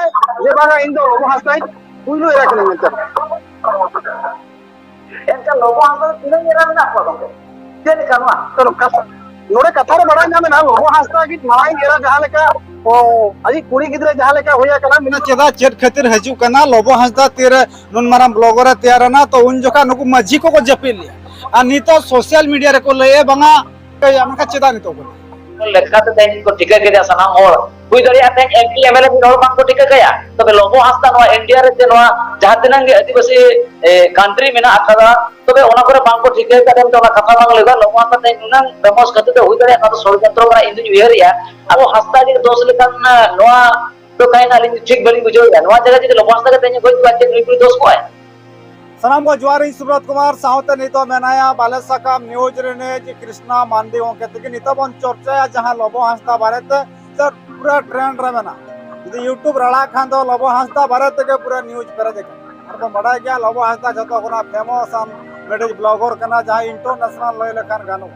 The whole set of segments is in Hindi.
जे बांगा इन दो लोगो हासता पुइलो एरा कने मेंते एनका लोगो हासता तीन एरा में ना को चेक करवा तो कथा नोरे कथा रे बड़ा नाम ना लोगो हासता की माई एरा जहां लेका ओ अजी कुड़ी गिदरे जहां लेका होया कना मिना चेदा चेट खातिर हजू कना लोबो हासदा तेरे नुन माराम ब्लॉगर तैयार ना तो उन जोका नुकु मजी को जपिल लिया आ नितो सोशल मीडिया रे को लए बांगा कय हमका चेदा नितो को लेखाते तेन को टिका के सानाम और हुई दरिया तेन एमपी एमएलए भी नोर बांग को टिका गया तबे लोगो हासता नो इंडिया रे ते नो जहां तिनंग गे आदिवासी कंट्री में ना अखादा तबे ओना करे बांग को टिका के तो कथा बांग लेगा लोगो हासता तेन नुनंग फेमस कते हुई दरिया ना तो षडयंत्र करा इन दिन उयरिया अब हासता के दोष लेखन नोआ तो काई ना लिंग ठीक बली बुझो या नोआ जगह जे लोगो हासता के तेन कोई बात के दोष को है सनाम को जुआरी सुब्रत कुमार साउते नितो मेनाया बालेसाकाम न्यूज रेने जी कृष्णा मांडी ओके तके नितो बन चर्चा जहां लोबो हांसदा बारेते सर पूरा ट्रेंड रे मेना यदि यूट्यूब रड़ा खान दो लोबो हांसदा बारेते के पूरा न्यूज पेरे देख और को बड़ा गया लोबो हांसदा जतो कोना फेमस आम मेडिज ब्लॉगर कना जहां इंटरनेशनल लय लखान गानो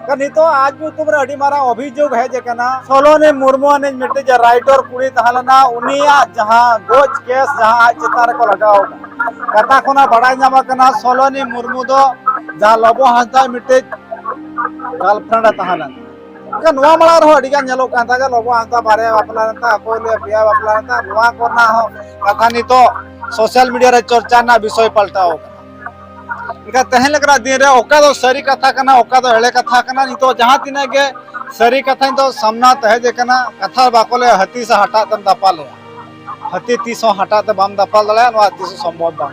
का नितो आज यूट्यूब रे अडी मारा अभियोग है जे कना सोलोने मुर्मू ने मिटे जे राइटर कुड़ी तहलना उनिया जहां गोज केस जहां चितार को लगाओ कथा कोना बड़ा नामा कना सोलोनी मुर्मू दो जहां लोबो हांसदा मिटे गर्लफ्रेंड तहना का नवा मला रहो अडिगा नेलो कांता का लोबो हांसदा बारे बापला रता कोले बिया बापला रता नवा कोना हो कथा नि तो सोशल मीडिया रे चर्चा ना विषय पलटाओ इका तहन लकरा दिन रे ओका दो सरी कथा कना ओका दो हेले कथा कना नि तो जहां तिना के सरी कथा तो सामना तहे जे कना कथा बाकोले हती से हटा तन दपाले हती तीसो हटा ते बाम दपाल दले नवा तीसो संभव बा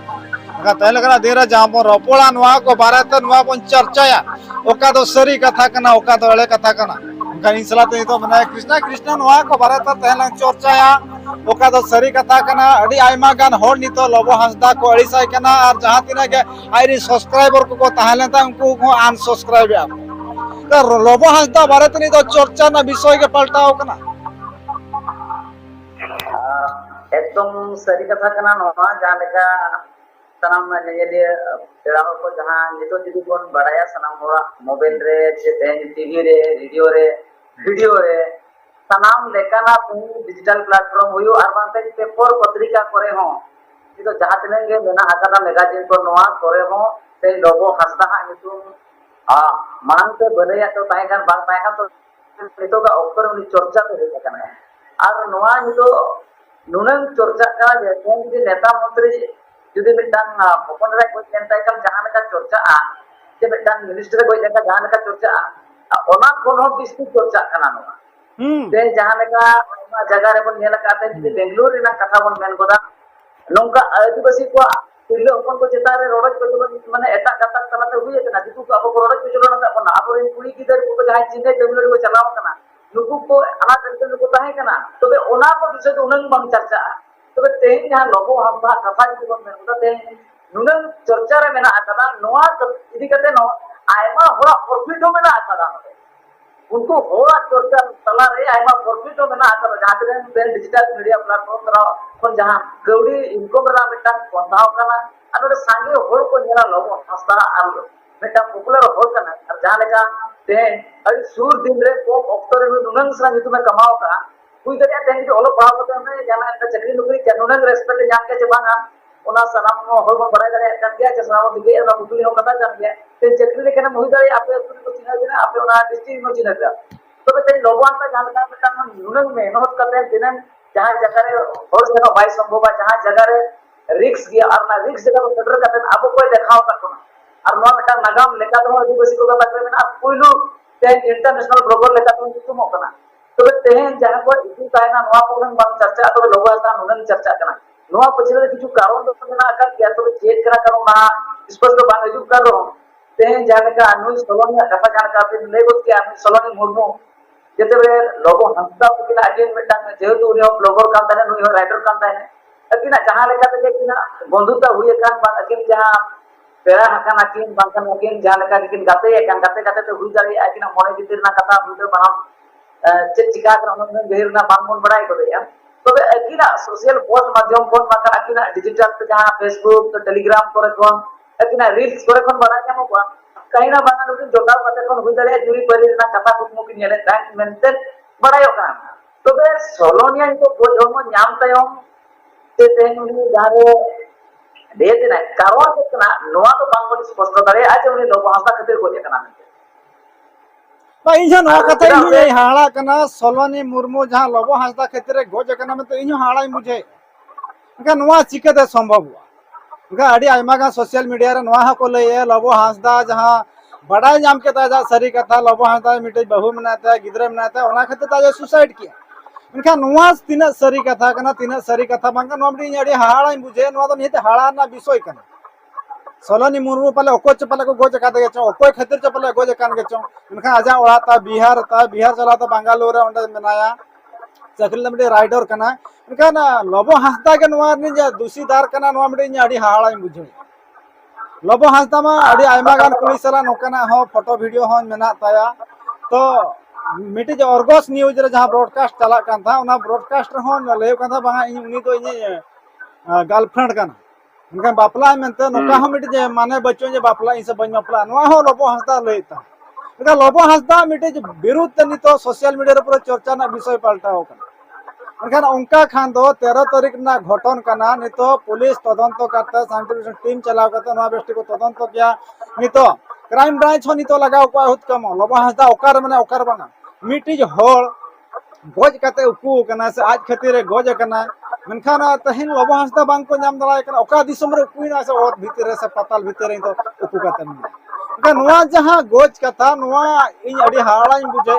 का तहन लकरा दिन रे जहां बो रोपोला नवा को बारे त नवा बन चर्चाया ओका दो सरी कथा कना ओका दो हेले कथा कना गनी सला तो मने कृष्णा कृष्णा नवा को बारे त तहन चर्चाया ओका दो सरी कथा कना अडी आयमा गान होर नितो लोबो हांसदा को अड़िसाय कना और जहां तिना के आइरी सब्सक्राइबर को ताहले ता उनको को अनसब्सक्राइब या तो लोबो हांसदा बारे त नि तो चर्चा ना विषय के पलटाओ कना एकदम सरी कथा कना नोवा जहां लेका सनाम नेले पेड़ा को जहां नितो जुदी कोन बड़ाया सनाम होरा मोबाइल रे जे तेन टीवी रे रेडियो रे सनाम लेकाना डिजिटल प्लेटफॉर्म हुयो और बांते पेपर पत्रिका करे हो तो जहां तिनंगे मेना आकादा मैगजीन को नोआ करे हो ते लोगो हासदा नितुम मांग ते बनेया तो ताइखान बांग ताइखान तो नितो का ऊपर उनी चर्चा तो हे कना और नोआ नितो नुनन चर्चा का जे कोन जे नेता मंत्री जुदी मिटांग भोपन रे कोई नेता कम जहां का चर्चा जे मिटांग मिनिस्टर कोई जगह जहां का चर्चा ओना कोन हो बिस्ती चर्चा कना नोआ ते जहां लेका जगह रे बन नेला काते जे बेंगलुरु रे ना कथा बन मेन गोदा नोंका आदिवासी को तिरले अपन को चेता रे रोड को माने एटा कथा तलाते हुई है ना दिकु को अब रोड को चलो ना अपन अब रे कुड़ी गिदर को जहां चिने बेंगलुरु को चलाओ कना नुकु को आना करते नुकु ताहे कना तबे ओना को विषय तो उनन बंग चर्चा तबे तेन जहां लोगो हम कथा जी बन मेन गोदा ते नुनन चर्चा रे मेना कदा नोआ इदी कते नो आयमा होरा प्रॉफिट हो मेना कदा उनको होरा चर्चा तला रे आयमा प्रॉफिट हो मेना कदा जहां तेन डिजिटल मीडिया प्लेटफॉर्म रा kon jahang gaudi income ra metang kontao kana anu sange hor ko nela logo hasta ar metang popular hor kana ar jahan leka te ari sur din re ko octor re nunang sa nitu me kamao ka kui dariya te ni olo paha ko me jana eta chakri nukri ke nunang respect jam ke jebanga ona sanam no hor ko barai dariya kan dia ke sanam dige na bukuli ho kata jam ge te chakri le kana mohi dariya ape ko china dina ape ona district no china da to te logo anta jahan ka metang nunang me mehnat kate dinan जहां जगह और जगह बाई संभव जहां जगह रिक्स गया और ना रिक्स जगह सेटर करते अब कोई देखाव करतो और नो मेटा नगाम लेका तो आदिवासी को बात में आप कोइलो ते इंटरनेशनल ब्लॉगर लेका तो तुम होकना तो तेहन जहां को इतु तायना नोआ कोन बांग चर्चा तो लोगो हता नुनन चर्चा करना नोआ पछले किछु कारण तो ना का क्या तो चेक करा करो ना स्पष्ट बांग हिजु कर रो तेहन जहां का अनुज सोलोनी कथा जान का पे लेगो के अनुज सोलोनी मुर्मू जेते बे लोगो हंसदा किना अजेन मिटांग जेहेतु उनी ब्लॉगर कान ताने नुई राइटर कान ताने अकिना जहां लेका ते किना बंधुता हुई कान बा अकिन जहां पेरा हकान अकिन बांकन अकिन जहां लेका किन गाते तो हुई जारी अकिना मोने भितर ना कथा वीडियो बनाम चे चिका कर उन गहिर ना बांगमन बड़ाई को या तबे अकिना सोशल पोस्ट माध्यम कोन माका अकिना डिजिटल पे जहां फेसबुक तो टेलीग्राम करे कोन अकिना रील्स करे कोन बड़ा जामो कोन कहीं ना बांगा जोटाव कते कोन हुई दाड़े जुरी परि ना कथा कुछ मुकिन नेले तान मेंटेन बड़ायो का तबे सोलोनिया तो गोज होमो नाम तायम ते तेन उनी जारे दे देना कारण केतना नोआ तो बांग बड़ी स्पष्ट दारे आज उनी लोग हासा खातिर गोज केना इन कथा इन हाड़ा सोलोनी मुर्मू जहाँ लबो हांसदा क्षेत्र गोज में इन हाड़ा बुझे चिकाते संभव हुआ सोशल मीडिया रे को लय लबो हांसदा जहाँ बड़ा नाम के सारी कथा लबो हांसदा मिटे बहु मनाता गिद्रा मनाता खातिर सुसाइड किया इनका तीना सारी कथा तीना सारी कथा हाड़ा बुझे निहते हाड़ा विषय सोलोनी मुर्मू पाले अकोच पाले को गोज का अकोय खातिर च पाले गोज कान गेचो इनका आजा ओड़ा बिहार चला बांगालोर मेनाया चाकरी मिटे राइडर कना इनका लबो हांसदा के दूषीदार कना मिटे हाड़ा बुझे लबो हांसदा मा गान कुड़ी सला नोकना हो फोटो वीडियो हो मेना ताया तो मिटे अर्गस न्यूज रे जहां ब्रॉडकास्ट चला कान था ओना ब्रॉडकास्ट रे हो लय कान था बांगा उनी तो गर्लफ्रेंड कना इनका बापला मेनते नोका हो मिटे माने बच्चों जे बापला इसे बन बापला नोआ हो लबो हांसदा लयता इनका लबो हांसदा मिटे विरुद्ध तनी तो सोशल मीडिया रे पूरा चर्चा ना विषय पलटाओ कना इनका उनका खान दो 13 तारीख ना घटन कना नितो पुलिस तदंत करते साइंटिफिक टीम चलाव करते नोआ बेस्टी को तदंत किया नितो क्राइम ब्रांच हो नितो लगाव को हुत कम लबो हांसदा ओकार माने ओकार बांगा मिटे होड़ गोज कते उकू कना से आज खातिर गोज कना मनखान तहन लबो हांसदा बांग को नाम दलाय कना ओका दिसम रे उकुइना से ओत भीतर से पताल भीतर तो उकू कते इनका नोआ जहां गोज कथा नोआ इन अडी हाड़ा बुझे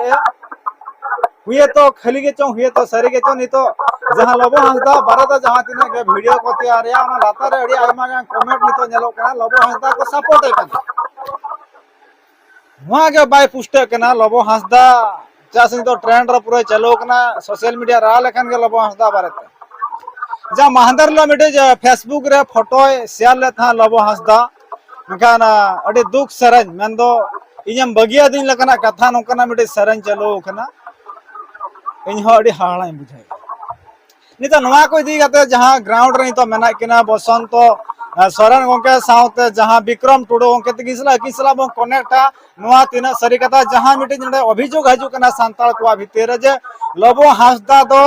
हुए तो खाली के चो हुए तो सारी के चो नहीं तो जहां लबो हांसदा बारदा जहां तिना के वीडियो को तैयार या ओना लाता रे अडी आयमा गान कमेंट नहीं तो नेलो कना लबो हांसदा को सपोर्ट है कना वहां के बाय पुष्टे कना लबो हांसदा जासिन तो ट्रेंड रे पूरा चलो कना सोशल मीडिया रा लेखन के लबो हांसदा बारते जा महांदर लो मिटे फेसबुक रे फोटो शेयर ले था लबो हांसदा इनकान अडी दुख सरन मन दो इजम बगिया दिन लकना कथा नोकना मिटे सरन चलो कना इन हो अडी हाड़ा बुझाई नितो नोआ को दी गते जहां ग्राउंड रे तो मेना किना बसंत सोरेन गोंके साउते जहां विक्रम टुडो गोंके किसला बो कनेक्टा नोआ तीना सारी कथा जहां मिटे नडे अभियोग हजू कना सांताल को भीतर जे लबो हांसदा दो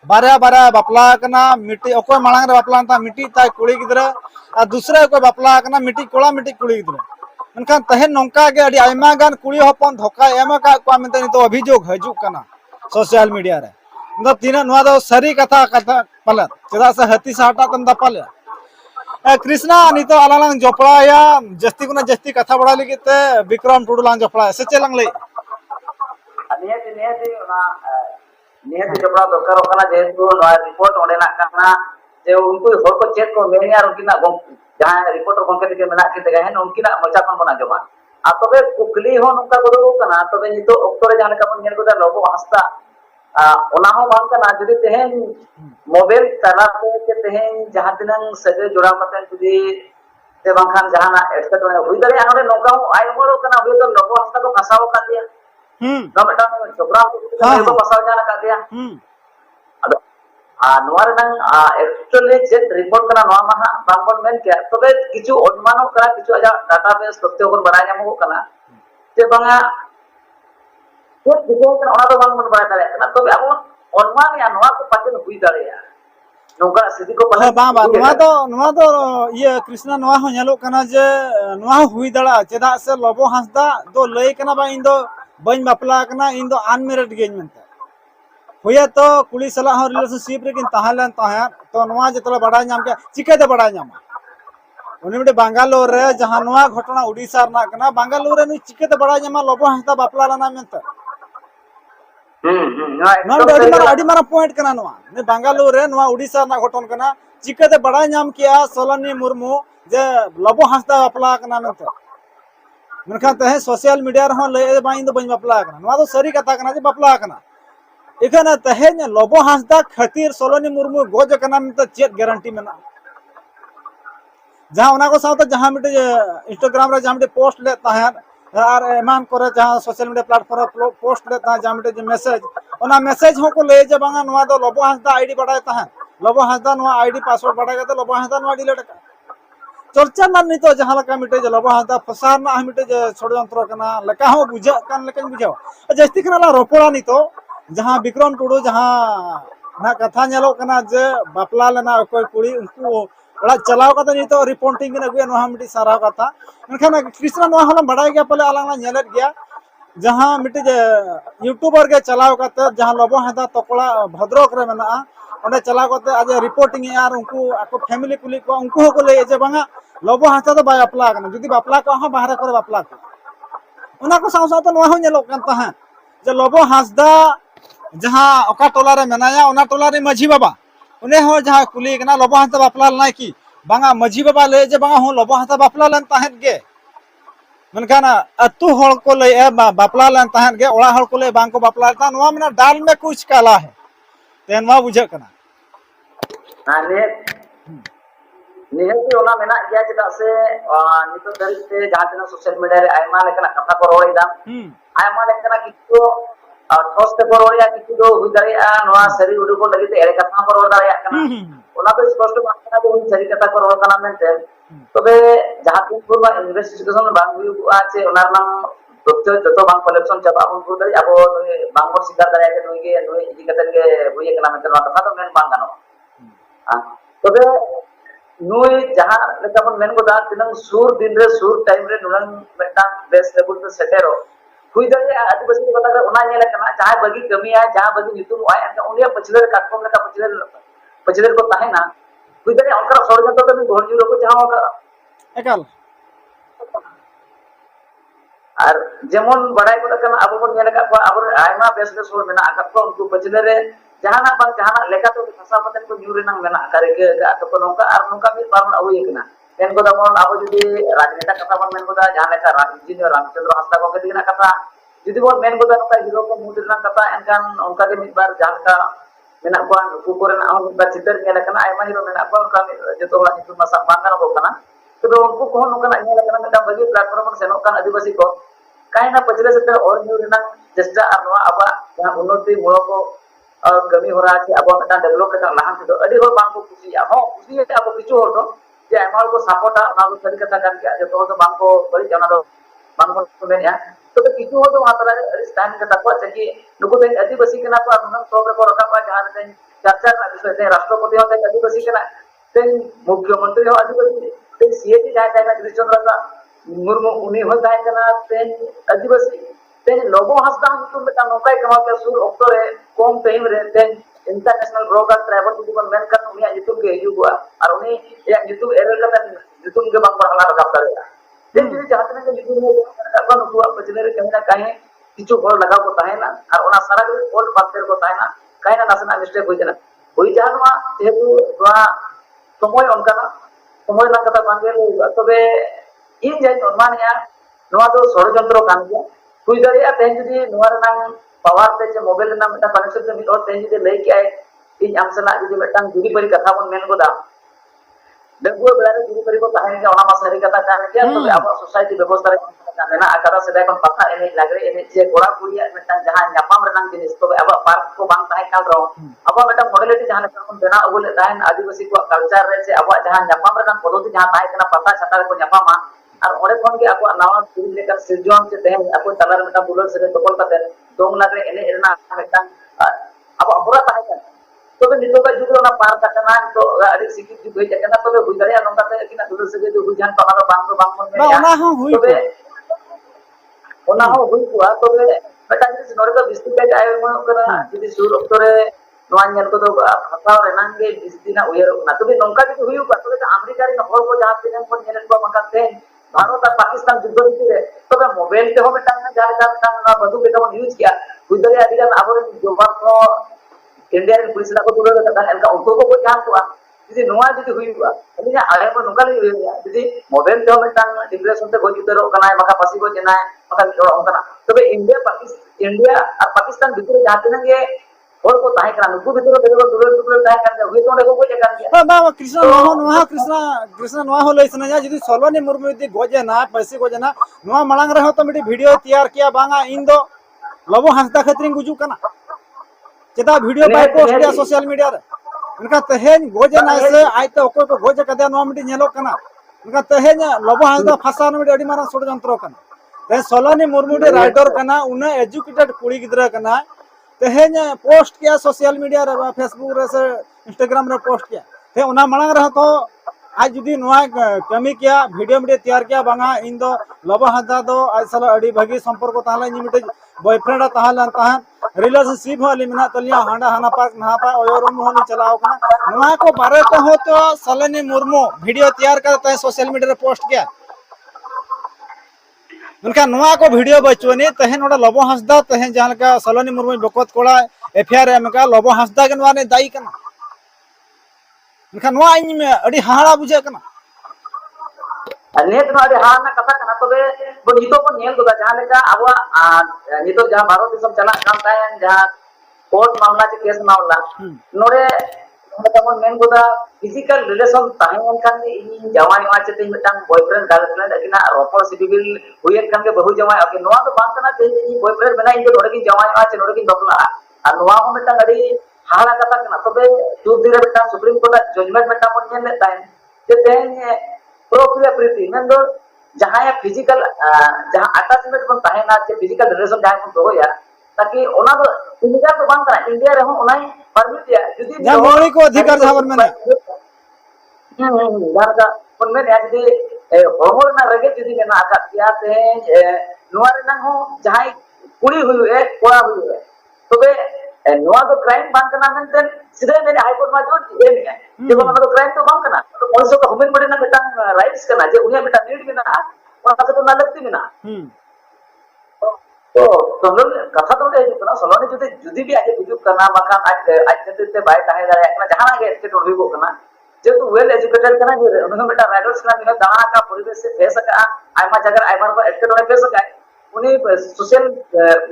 बारे बापला कना मिटी अकोय मांग रे बापला ता मिटी ताय कुड़ी गिदरा और दूसरे को बापला कना मिटी कोड़ा मिटी कुड़ी गिदरा मनखान तहन नोंका के अडी आयमा गान कुड़ी हपन धोखा एम का को मेनते नितो अभियोग हजू कना सोशल मीडिया रे मतलब तीना नोआ दो सारी कथा पाले चदा से हती साटा तम दपाले कृष्णा नितो अलालांग जोपड़ाया जस्ती कुना जस्ती कथा बड़ा लिगिते विक्रम टुडू लांग जोपड़ा से चेलांग ले निहत जपड़ा दरकार होकना जेहेतु नोआ रिपोर्ट ओडेना कना जे उनको होर को चेक को मेनिया उनकिना जहां रिपोर्टर गोंके के मेना के तेगहन उनकिना मचा कोन बना जमा आ तबे कुकली हो नुका गोदो कना तबे नितो ऑक्टो रे जाने का बन नेल गोदा लोगो हांसदा ओना हो बांग कना जदी तेहन मोबाइल तला के तेहन जहां तिनंग सगे जोड़ा कते जदी ते बांखान जहाना एटकेटोने हुई दरे आनोरे नोका हो आइ मोरो कना हुई तो लोगो हांसदा को फसाओ का दिया ना बेटा छोकरा को फसाओ जाना का दिया अदो नोआ रंग एक्चुअली चेक रिपोर्ट कना नोआ मा बांगबन मेन के तबे किछु अनुमानो करा किछु आजा डाटाबेस तथ्य को बनाय नामो कना जे बांगा तो दिखो कना ओना तो बांग मन बनाय दारे कना तबे अब अनुमान या नोआ को पाचन हुई दारे या नोका सिद्धि को बा नोआ तो ये कृष्णा नोआ हो नेलो कना जे नोआ हुई दड़ा चेदा से लबो हांसदा दो लय कना बा इन दो बन बापला कना इन दो अनमेरिड गेज मेनते हुए तो कुड़ी सला हो रिलेशनशिप रे किन ताहलन ताहा तो नोआ जतला बड़ा नाम के चिकाते बड़ा नाम उनी मिटे बांगालोर रे जहां नोआ घटना ओडिसा रना कना बांगालोर रे नु चिकाते बड़ा नाम लबो हांसदा बापला लाना मेनते नोआ अडी मारा पॉइंट कना नोआ ने बांगालोर रे नोआ ओडिसा ना घटन कना चिकाते बड़ा नाम किया सोलोनी मुर्मू जे लबो हांसदा बापला कना मेनते मनखान तहे सोशल मीडिया रे हो लय बा इन दो बन बापला कना नोआ तो सारी कथा कना जे बापला कना इखाना तहेन लबो हांसदा खातिर सोलोनी मुर्मू गोज कना में तो चेक गारंटी मेना जहां ओना को साथ जहां मिटे इंस्टाग्राम रे जहां मिटे पोस्ट ले ताहन और एमान करे जहां सोशल मीडिया प्लेटफॉर्म पर पोस्ट ले ता जहां मिटे मैसेज ओना मैसेज हो को ले जे बांगा नोआ दो लबो हांसदा आईडी बडाय ताहन लबो हांसदा नोआ आईडी पासवर्ड बडाय के तो लबो हांसदा नोआ डिलीट का चर्चा ना नहीं तो जहां लका मिटे जे लबो हांसदा फसार ना मिटे जे षडयंत्र कना लका हो बुझा कान लेकिन बुझाओ जस्ती कना ला रोपोड़ा नहीं तो जहाँ विक्रम टुडू जहाँ ना कथा नेलो कना जे बापला लेना कोई कुड़ी उनको ओड़ा चलाव कते नितो रिपोर्टिंग ने अगुया नोहा मिटी सारा कथा मेनखान कृष्णा नोहा हला बड़ाय गया पले आलांग ना नेलेत गया जहाँ मिटी यूट्यूबर के चलाव कते जहाँ लबो हादा तकड़ा भद्रक रे मेना ओंडे चलाव कते आज रिपोर्टिंग यार उनको आको फैमिली कुली को उनको हो को ले जे बांगा लबो हादा तो बाय बापला कना जुदी बापला को हा बाहर करे बापला को उना को साव साव तो नोहा हो नेलोक कान ताहा जे लबो हासदा जहाँ ओका टोला रे मेनाया ओना टोला रे माझी बाबा उन्हें हो जहाँ कुली कना लबो हाता बापला लनाय की बांगा माझी बाबा ले जे बांगा हो लबो हाता बापला लन ताहेत गे मनखान अतु हड़ को ले बापला लन ताहेत गे ओड़ा हड़ को ले बांग को बापला ता नोआ मना दाल में कुछ काला है तेनवा बुझे कना निहती ओना मेना गया चेदा से नितो धरित ते जहाँ तना सोशल मीडिया रे आयमा लेकना कथा को रोइदा आयमा लेकना किछु ठोस ते को रोया किछु दो हुई दाड़िया नोआ सरी उडु को लगी ते एरे कथा को रोड दाड़िया कना ओना तो स्पष्ट मानना दो सरी कथा को रोड कना मेनते तबे जहाँ तीन पूर्व इन्वेस्टिगेशन बांग हुआ चे ओना नाम तथ्य जतो बांग कलेक्शन चाबा बन को दाड़िया अब बांग को सिकार दाड़िया के नोई इदी कतन के हुई कना मेनते नोआ कथा तो मेन बांग गानो तबे नुई जहाँ लेका बन मेन को दा तिनंग सुर दिन रे सुर टाइम रे नुनंग मेटा बेस लेवल पे सेटेरो हुई दाड़िया आदिवासी को दा ओना नेला कना जहाँ बगी कमी है जहाँ बगी नितुम आय अनका उनिया पछले काटकोम लेका पछले को ताहेना हुई दाड़िया उनका षड़यंत्र तो मी घोड़ जुरो को जहाँ का एकाल और जेमन बड़ाई को कना अब बन नेला का अब आयमा बेस बेस होड़ मेना आका को उनको पछले रे जहाना बन जहाना लेका तो फसा पतन को न्यूरे नंग मेना करे के आका को नोका और नोका मी बार हुई कना तेन को दमन अब जुदी राजनेता कथा बन मेन को दा जहां लेका इंजीनियर रामचंद्र हंसदा को केदिना कथा जुदी बन मेन को दा नोका हीरो को मुद्रना कथा एनकान उनका के मिट बार जहां का मेना को नुकु कोरे ना हम बार चितर नेला कना आयमा हीरो मेना को उनका जतो होला नितु मसा बांगा को कना तो उनको को नोका ना नेला कना मेटा बगी प्लेटफॉर्म पर सेनो कान आदिवासी को कायना पछले से और न्यूरे नंग चेष्टा और नोआ अब जहां उन्नति मुलो को कमी हो रहा है अब मेटा डेवलप लेका लाहान से अडी हो बांग को खुशी हो खुशी है अब किछु हो तो जे एमाल को सपोर्टा ना को सरी कथा कान के जो तो बांग को बड़ी जाना दो बांग को मेनिया तो किछु हो तो मात्रा रे स्टैंड कथा को कि नुको ते आदिवासी के ना को न सब रे को रखा पा जहां ते चर्चा ना विषय ते राष्ट्रपति हो ते आदिवासी के ना ते मुख्यमंत्री हो आदिवासी ते सीएटी जाय जाय ना कृष्णचंद्र का मुर्मू उनी हो जाय कना ते आदिवासी ते लोगो हंसदा तुम बेटा नौकाय कमा के सुर ऑक्टोरे कम टाइम रे ते इंटरनेशनल ब्रोकर ट्रैवल जुदी बन मेन कर उनी युतुम के युगुआ और उनी या युतुम एरर का युतुम के बांग बहला रखा करेगा ते जुदी चाहते हैं कि युतुम में अपन हुआ पछले रे कहीं ना कहीं किछु गोल लगा को ताहेना और ओना सारा के ओल्ड बातेर को ताहेना कहीं ना नसना मिस्टेक होई जना होई जानवा जेतु वा समय उनका ना समय ना कथा बांगे तबे इन जाय अनुमान या नोआ तो षड़यंत्र कान गया हुई दाड़िया तेन जुदी नोआ रनांग पावर ते जे मोबाइल ना मेटा कनेक्शन ते मिट और तेन जुदी लेके आए इन आमसना जुदी मेटांग जुदी परी कथा बन मेन को दा डेंगू बेलारे जुदी परी को ताहेन के ओना मा सरी कथा कान गया तो अब सोसाइटी व्यवस्था रे मेना आकादा से देखन पता एने लागरे एने जे गोड़ा कुड़िया मेटांग जहां न्यापाम रनांग जिनिस तो अब पार्क को बांग ताहे काल रो अब मेटा मॉडलिटी जहां लेका बेना अबुले ताहेन आदिवासी को कल्चर रे से अब जहां न्यापाम रनांग पद्धति जहां ताहे कना पता छाता को न्यापामा और ओरे फोन के आपको नवा फिल्म लेकर सिरजन से तेन आपको तलार मेटा बुलर से तोपल का दोंग लागरे एने एना मेटा अब अबरा ताहे कना तो नितो का जुग ना पार कना तो अड़ी सिकित जुग होई जकना तो हुई दाड़िया नोंका ते किना बुलर से जो हुई जान तो बांग मन में ओना हो हुई तो ओना हो हुई को तो मेटा जिस नोरे तो बिस्ती पे आए मन कना जदी सुर अक्तरे नोआ नेल को तो फसाव रेनांग के बिस्ती ना उयर ना तो नोंका जदी हुई को तो अमेरिका रे हर को जहां तिने को नेल को मका ते भारत और पाकिस्तान युद्ध भितर तो मोबाइल ते हो मेटा जहां जहां बदु के तो यूज किया हुई दाड़िया आदि गान आबर जोबान को इंडिया रे पुलिस को दूर का एनका उनको को जान को जदी नोआ जदी हुई हुआ अलिया आए को नोका ले हुई जदी मोबाइल ते हो मेटा डिप्रेशन ते गोज उतरो कना मका फांसी को जना मका मिरो कना तबे इंडिया और पाकिस्तान भितर जहां तिने के और को ताहे कना नुकु भितर बेरो दूर ताहे कन हुई तो देखो को जकान के बा कृष्णा नोहा कृष्णा नोहा हो लेसना जा जदी सोलोनी मुर्मू दी गोजे ना पैसे गोजे ना नोहा मलांग रे हो तो मिडी वीडियो तैयार किया बांगा इन दो लबो हंसदा खतरी गुजु कना चेदा वीडियो बाय पोस्ट किया सोशल मीडिया रे उनका तहेन गोजे ना से आइ तो ओको को गोजे कदे नोहा मिडी नेलो कना उनका तहेन लबो हंसदा फसा न मिडी अडी मारा षड़यंत्र कना ते सोलोनी मुर्मू दी राइटर कना उना एजुकेटेड कुड़ी गिदरा कना तेहेन पोस्ट किया सोशल मीडिया रे फेसबुक रे से इंस्टाग्राम रे पोस्ट किया ते उना मांग रहा तो आज जुदी नुआ कमी किया वीडियो मीडिया तैयार किया बांगा इन दो लबो हादा दो आज साला अड़ी भागी संपर्क ताहले इन मिटे बॉयफ्रेंड ताहले ताहन रिलेशनशिप हो लिमिना तलिया हांडा हाना पार्क ना पा ओयोरम होनी चलाओ कना नुआ को बारे तो हो तो सलोनी मुर्मू वीडियो तैयार करते सोशल मीडिया रे पोस्ट किया उनका नुआ को वीडियो बचुनी तहन ओडा लबो हांसदा तहन जहां का सलोनी मुर्मू बकत कोड़ा एफआईआर एम का लबो हांसदा के नुआ ने दाई कना उनका नुआ इन में अड़ी हाड़ा बुझे कना नेत नो अड़ी हाना कथा कना तबे बो नितो को नेल गोदा जहां लेका अबवा नितो जहां भारत दिसम चला काम तायन जहां कोर्ट मामला के केस मामला नोरे तमन मेन गोदा फिजिकल रिलेशन ताहेन खान इन जवानी वा चते मिटन बॉयफ्रेंड गर्लफ्रेंड अकिना रोपर सिविल हुयन खान के बहु जवाई अके नोआ तो बात कना ते इन बॉयफ्रेंड बना इन नोरे की जवानी वा चे नोरे की बपला आ नोआ हो मिटन अड़ी हाड़ा कथा कना तबे दूर दिरे मिटन सुप्रीम कोर्ट जजमेंट मिटन मन नेल तायन ते तेन प्रोक्रिया प्रीति मेन दो जहां फिजिकल जहां अटैचमेंट बन ताहेना चे फिजिकल रिलेशन जहां को दोया ताकि ओना तो इंडिया तो बांग कना इंडिया रे हो ओना परमिट या जुदी जहां मौलिक को अधिकार जहां में दादा पण में यदि होमर ना रगे जुदी में ना आका किया ते नुआ रे ना हो जहां कुड़ी हुई है कोड़ा हुई है तबे नुआ तो क्राइम बांग कना मेंटेन सीधे मेरे हाई कोर्ट में जो ए है जे बना तो क्राइम तो बांग कना तो मनुष्य को ह्यूमन बॉडी ना मिटन राइट्स कना जे उन्हें मिटन नीड में ना ओना तो ना लगती में ना तो सलोन कथा तो है जो सलोनी जुदी जुदी भी आगे बुजुर्ग करना मकान आज ते बाय ताहे दारे एकना जहां आगे स्टेट हुई गो कना जेतु वेल एजुकेटेड कना जे उन्हें बेटा राइडर्स कना बिना दाना का परिवेश से फेस का आयमा जगह आयमा को स्टेट होने फेस का उन्हें सोशल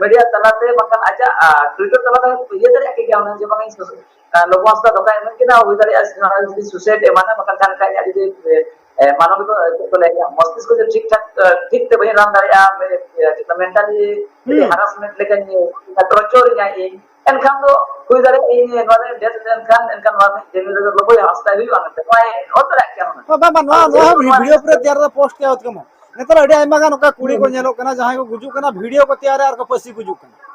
मीडिया तलाते मकान आजा ट्विटर तलाते ये दरे के क्या होना जे मकान लोग वास्ता दोका एमन के ना हुई दरे जुदी सुसाइड एमाना मकान जान का जुदी मानव को लेके मस्तिष्क को ठीक ठाक ठीक ते बहिन राम दारिया मेरे मेंटली हरासमेंट लेकिन टॉर्चर या एनखान दो हुई दारे इन नोने डेथ एनखान एनखान नोने जेमी रे लोगो हस्ता हुई आनते माय ओतरा क्या होना बाबा नुआ वीडियो पर तैयार पोस्ट किया होत कमो नेतर अड़ी आयमा गान ओका कुड़ी को नेलो कना जहां को गुजु कना वीडियो को तैयार आर को पसी गुजु कना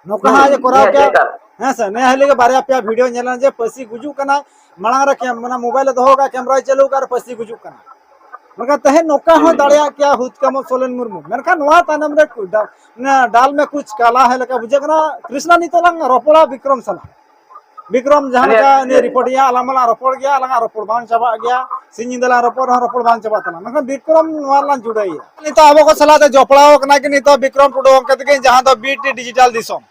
नोका जे कोराव क्या हां सर ने हले के बारे पे वीडियो नेलन जे पसी गुजु कना मांग रखे मना मोबाइल तो होगा कैमरा चालू कर पसी गुजु कना मगर तहे नोका हो दाड़िया क्या हुत कम सोलन मुर्मू मेनका नुआ तानम रे डाल में कुछ काला है लका बुझे कना कृष्णा नी तो लंग रोपड़ा विक्रम सला विक्रम जहां का ने रिपोर्ट या अलमला रोपड़ गया अलंगा रोपड़ बान चबा गया सिंजिंदला रोपड़ बान चबा तना मगर विक्रम नुआ ला जुड़ाई नी तो आबो को सला ते जोपड़ाओ कना कि नी तो विक्रम टुडो कते जहां तो बीटी डिजिटल दिसोम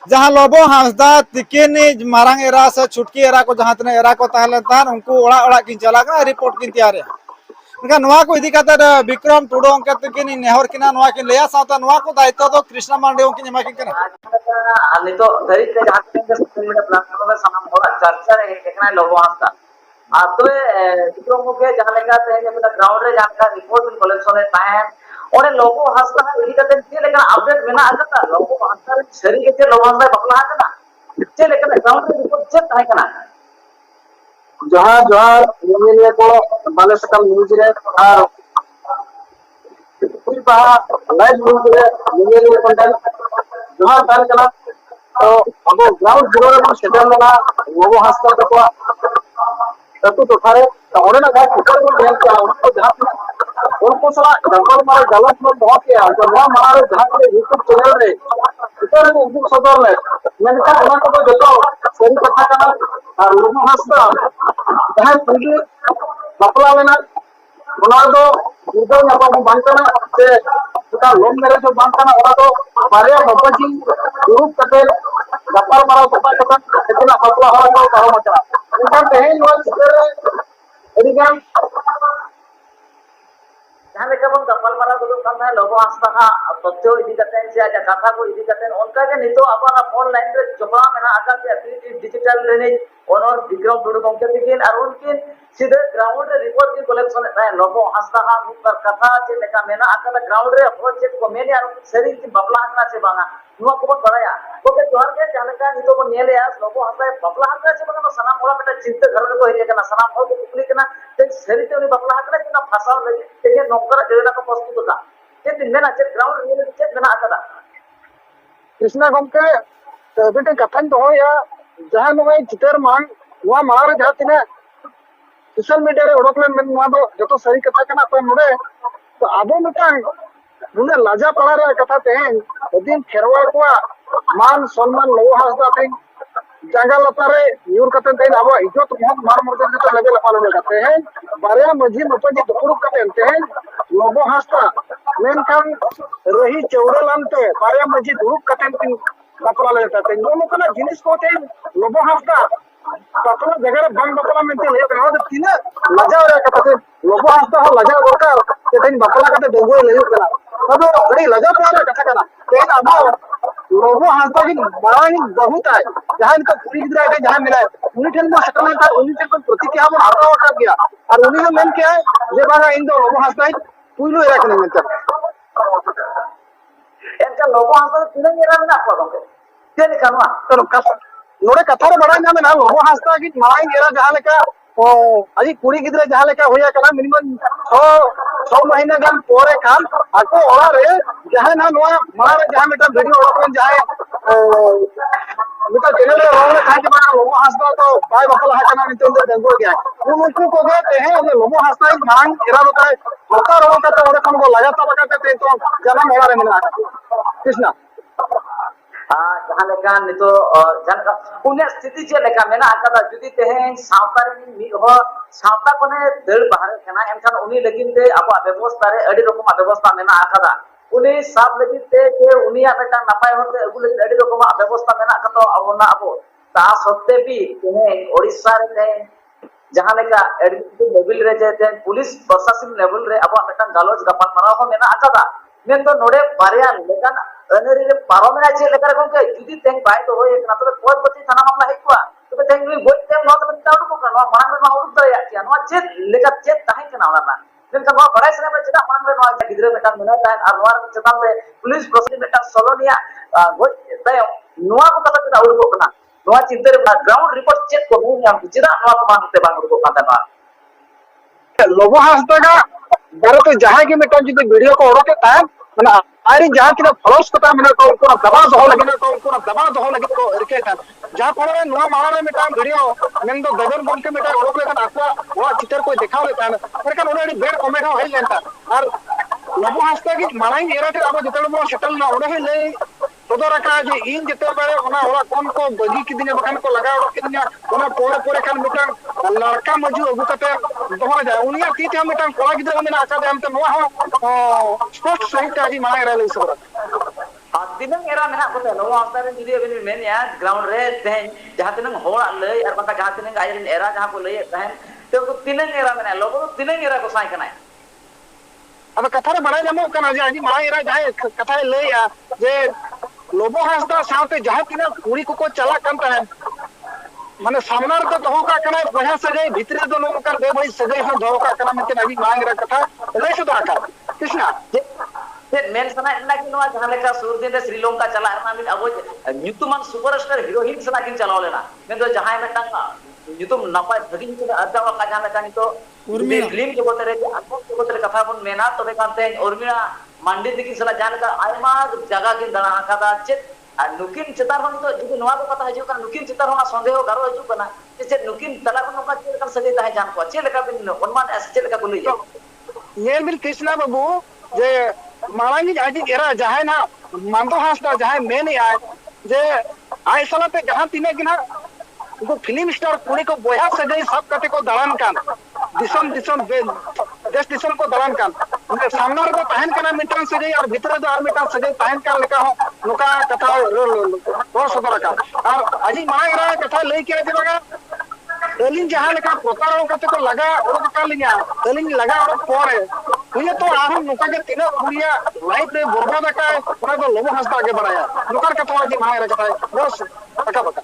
जहां लोबो हांसदा तिकेनी मारांग एरा से छुटकी एरा को जहां तने एरा को ताहले तान उनको ओड़ा ओड़ा किन चला का रिपोर्ट किन तैयार इनका नुआ को इदी काते विक्रम टुडो के किन नेहर किना नुआ किन लेया साता नुआ को दायित्व तो कृष्णा मांडे किन मा किन कना अनि तो धरी के जहां के सोशल मीडिया प्लेटफॉर्म में सनम होला चर्चा रे देखना लोगो हांसदा आ तो विक्रम के जहां लेका ते जे ग्राउंड रे जहां का रिपोर्ट कलेक्शन है तायन और लोगो हांसदा इदी काते के लेका अपडेट मेना आकता लोगो हांसदा सरी के लोगो हांसदा बकला आकता के लेका ग्राउंड रे रिपोर्ट चेक ताहे कना जहां जहां ये को बाले सकम न्यूज रे और कुछ पहा लाइव न्यूज रे ये कंटेंट जहां तार कना तो अब ग्राउंड जीरो रे सेटल ना लोगो हांसदा तको ततो तो थारे तो ओरे ना गाय ऊपर को ध्यान के उनको जहां उनको सला जंगल मारे गलत में बहुत के जो ना मारे जहां के यूट्यूब चैनल रे ऊपर में उनको सदर ले मैंने कहा उना को जो सही कथा कना और लोगो हांसदा जहां तुझे बपला में ना उना दो उधर ना को बांधना से का लोन मेरे जो बांधना ओरा तो बारे बपजी ग्रुप कटेल गप्पा मारा पता कथा इतना बपला हो तो कहो मचा उनका कहे नो एदिगाम जहां लेके बन गप्पा मारा तो खाना लोगो हांसदा तथ्य इदी कतेन से आजा कथा को इदी कतेन उनका के नितो अपन ऑनलाइन रे जपा मेना आका के डिजिटल लेने ओनर विक्रम टुडू गंके दिकिन और उनकिन सीधे ग्राउंड रे रिपोर्ट की कलेक्शन है लोगो हांसदा मुकर कथा से लेका मेना आका ग्राउंड रे अप्रोच चेक को मेने और सरी की बबला हकना से बांगा नुआ को बड़ाया ओके जोहर के जहां लेका नितो को नेले यास लोगो हांसदा बबला हकना से बना सनाम होला बेटा चिंता घर को हेले कना सनाम हो को कुली कना ते सरी ते उनी बबला हकना कि ना फसाव लगे ते नौकर जेना को प्रस्तुत होता ते दिन मेना चेक ग्राउंड रे चेक मेना आका कृष्णा गमके तो बेटे कथन तो या जहां नोय चितर मांग वा मार जहां तिना सोशल मीडिया रे ओडक ले मेन वा दो जतो सही कथा कना तो नोडे तो आबो मिटांग नुने लाजा पड़ा रे कथा तेन दिन खेरवाल को मान सम्मान लो हासदा थे जांगा लतारे न्यूर कते तेन आबो इज्जत मोहन मार मर्द जतो लेवल पालो कते हैं बारे मजी मपजी दुपुरुक कते हैं लोबो हासदा मेन खान रही चौड़लानते बारे मजी दुरुक कते बापला लेता थे नो कना जिनिस को थे लोबो हासदा बापला जगह बंग बापला मेंते ले कना तो तिना लजा रे कते थे लोबो हासदा हो लजा दरकार तेन बापला कते दोगो ले कना अब बड़ी लजा पारे कथा कना तेन आबो लोबो हासदा की बड़ाई बहुत है जहां इनका पूरी गिरा है जहां मिला है उन्हीं ठन में सकल था उन्हीं ठन प्रतिक्रिया में हारा होता गया और उन्हीं में क्या है जे बागा इन दो लोबो हासदा पुइलो रखने में एनका लोगो हासदा तिनंग एरा मेना को गंगे तेन कानवा तो नोड़े कथा रे बड़ा ना लोबो हासदा की माई गेरा जहां लेका ओ अजी कुड़ी गिद्रे जहां लेका होया कना मिनिमम 6 महीना गान पोरे खान आको ओरा रे जहां ना नोआ मार जहां मेटा वीडियो ओडकन जहां मिटा चैनल रे रोले था के बड़ा लोबो हासदा तो बाय बकला है कना निते दंगो गया उनको को गए हैं जे लोबो हासदा मांग एरा होता है होता रो का तो ओरे खन को लगाता लगाते तो जन्म ओरा रे मिला कृष्णा जहां लेका नितो जनका उन्हें स्थिति चे लेका मेना आकादा जुदी तेहें सावता रे मी हो सावता कोने दड़ बाहर केना एनखान उनी लगिन ते आबा व्यवस्था रे अडी रकम व्यवस्था मेना आकादा उनी सब लगिन ते जे उनी आबेटा नापाय होते अगु लगिन अडी रकम व्यवस्था मेना आकातो अबना अबो ता सत्ते भी तेहें ओडिसा रे ते जहां लेका एडमिनिस्ट्रेटिव लेवल रे जे ते पुलिस प्रशासन लेवल रे आबा मेटा गालोज गपाल मारा हो मेना आकादा मेन तो नोडे बारिया लेकान अनरी रे पारोमेना चे लेकर गंके जुदी तें बाय तो होय ना तो कोई बच्ची थाना मामला हेकुआ तो तें नुई गोय तें नो तो ताउ को कनो मांग में उड़ दया के नो चे लेका चे ताहे के नावला ना तें का बड़ाई सने में चेता मांग में नो गिद्रे मेटा मेना तान और नोर चेता में पुलिस प्रशासन मेटा सोलोनिया गोय तय नोआ को कता ता उड़ को कना नोआ चिंते रे ग्राउंड रिपोर्ट चेक को नहीं हम चिदा नोआ को मांगते बांग उड़ को काता ना लोबो हासदा का बारे तो जहां की मेटा जुदी वीडियो को ओडके ता माने आरी जहां की फॉलोस को ता माने को दबाव दहो लगे को दबाव दहो लगे को रके था जहां फल नुआ मारा रे मेटा वीडियो मेन दो गगन बन के मेटा ओडक लेता आको वो चित्र कोई दिखाव लेता पर का ओडे बेड कमेंट हो लेता और लोबो हासदा की माराई एरा के अब जतल मो सेटल ना ओडे ले todo raka je in jete bare ona ora kon ko bagi kidine bakan ko laga ora kidine ona pore pore kan mitang larka maju agu kate doha ja unia ti te mitang kola gidra mena aka de am te noa ho sport sahit aji mana era le sobra dinang era mena ko te no astar judi abin men ya ground re ten jahan tinang hora lei ar baka jahan tinang airin era jahan ko lei ten to tinang era mena logo tinang era ko sai kanai अब कथा रे बड़ा जमो कना जे आजी माई एरा जाय कथा ले या जे लोबो हासदा साथे जहां तिना कुड़ी को चला कंता है माने सामना रे तो दोहो का कना बहा सगे भीतरे दो लोग कर दे भाई सगे हो दोहो का कना में आजी मांग रे कथा ले सुदा का कृष्णा जे मेन सना इना कि नवा जहां लेका सुर दिन रे श्रीलंका चला ना मिन अब न्यूतुमान सुपरस्टार हीरोइन सना किन चलाव लेना मैं तो जहां में टांगा न्यूतुम नपाय भगिन के अदावा का जहां लेका नि तो फिल्म जगत रे अद्भुत जगत रे कथा बन मेना तबे कांते उर्मिला मांडी दिकी सला जान का आयमा जगह किन दना कादा चेत नुकिन चितार हम तो जुदी नवा को कथा हजू का नुकिन चितार होना संदेह गारो हजू कना जे नुकिन तला को नका चेल का सगे ताहे जान को चेल का बिन अनुमान ऐसे चेल का कुली ये बिल कृष्णा बाबू जे मालांगी आजी एरा जहां ना मांदो हासदा जहां मेन आय जे आय सला पे जहां तिने किना को फिल्म स्टार कुड़ी को बोया सगे सब कते को दलान कान दिसम दिसम देश दिसम को दलान कान उनके सामने रे ताहन कना मिटन सगे और भीतर दो आर मिटन सगे ताहन कान लेका हो नुका कथा और सदर का और आजी माय रा कथा ले के जे बगा एलिन जहां लेका प्रकार कते को लगा और का लिया एलिन लगा और पोरे हुए तो आरम नुका के तीन कुड़िया लाइफ रे बर्बाद का पूरा तो लोबो हासदा आगे बढ़ाया नुकार कथा आजी माय रा कथा बस बका बका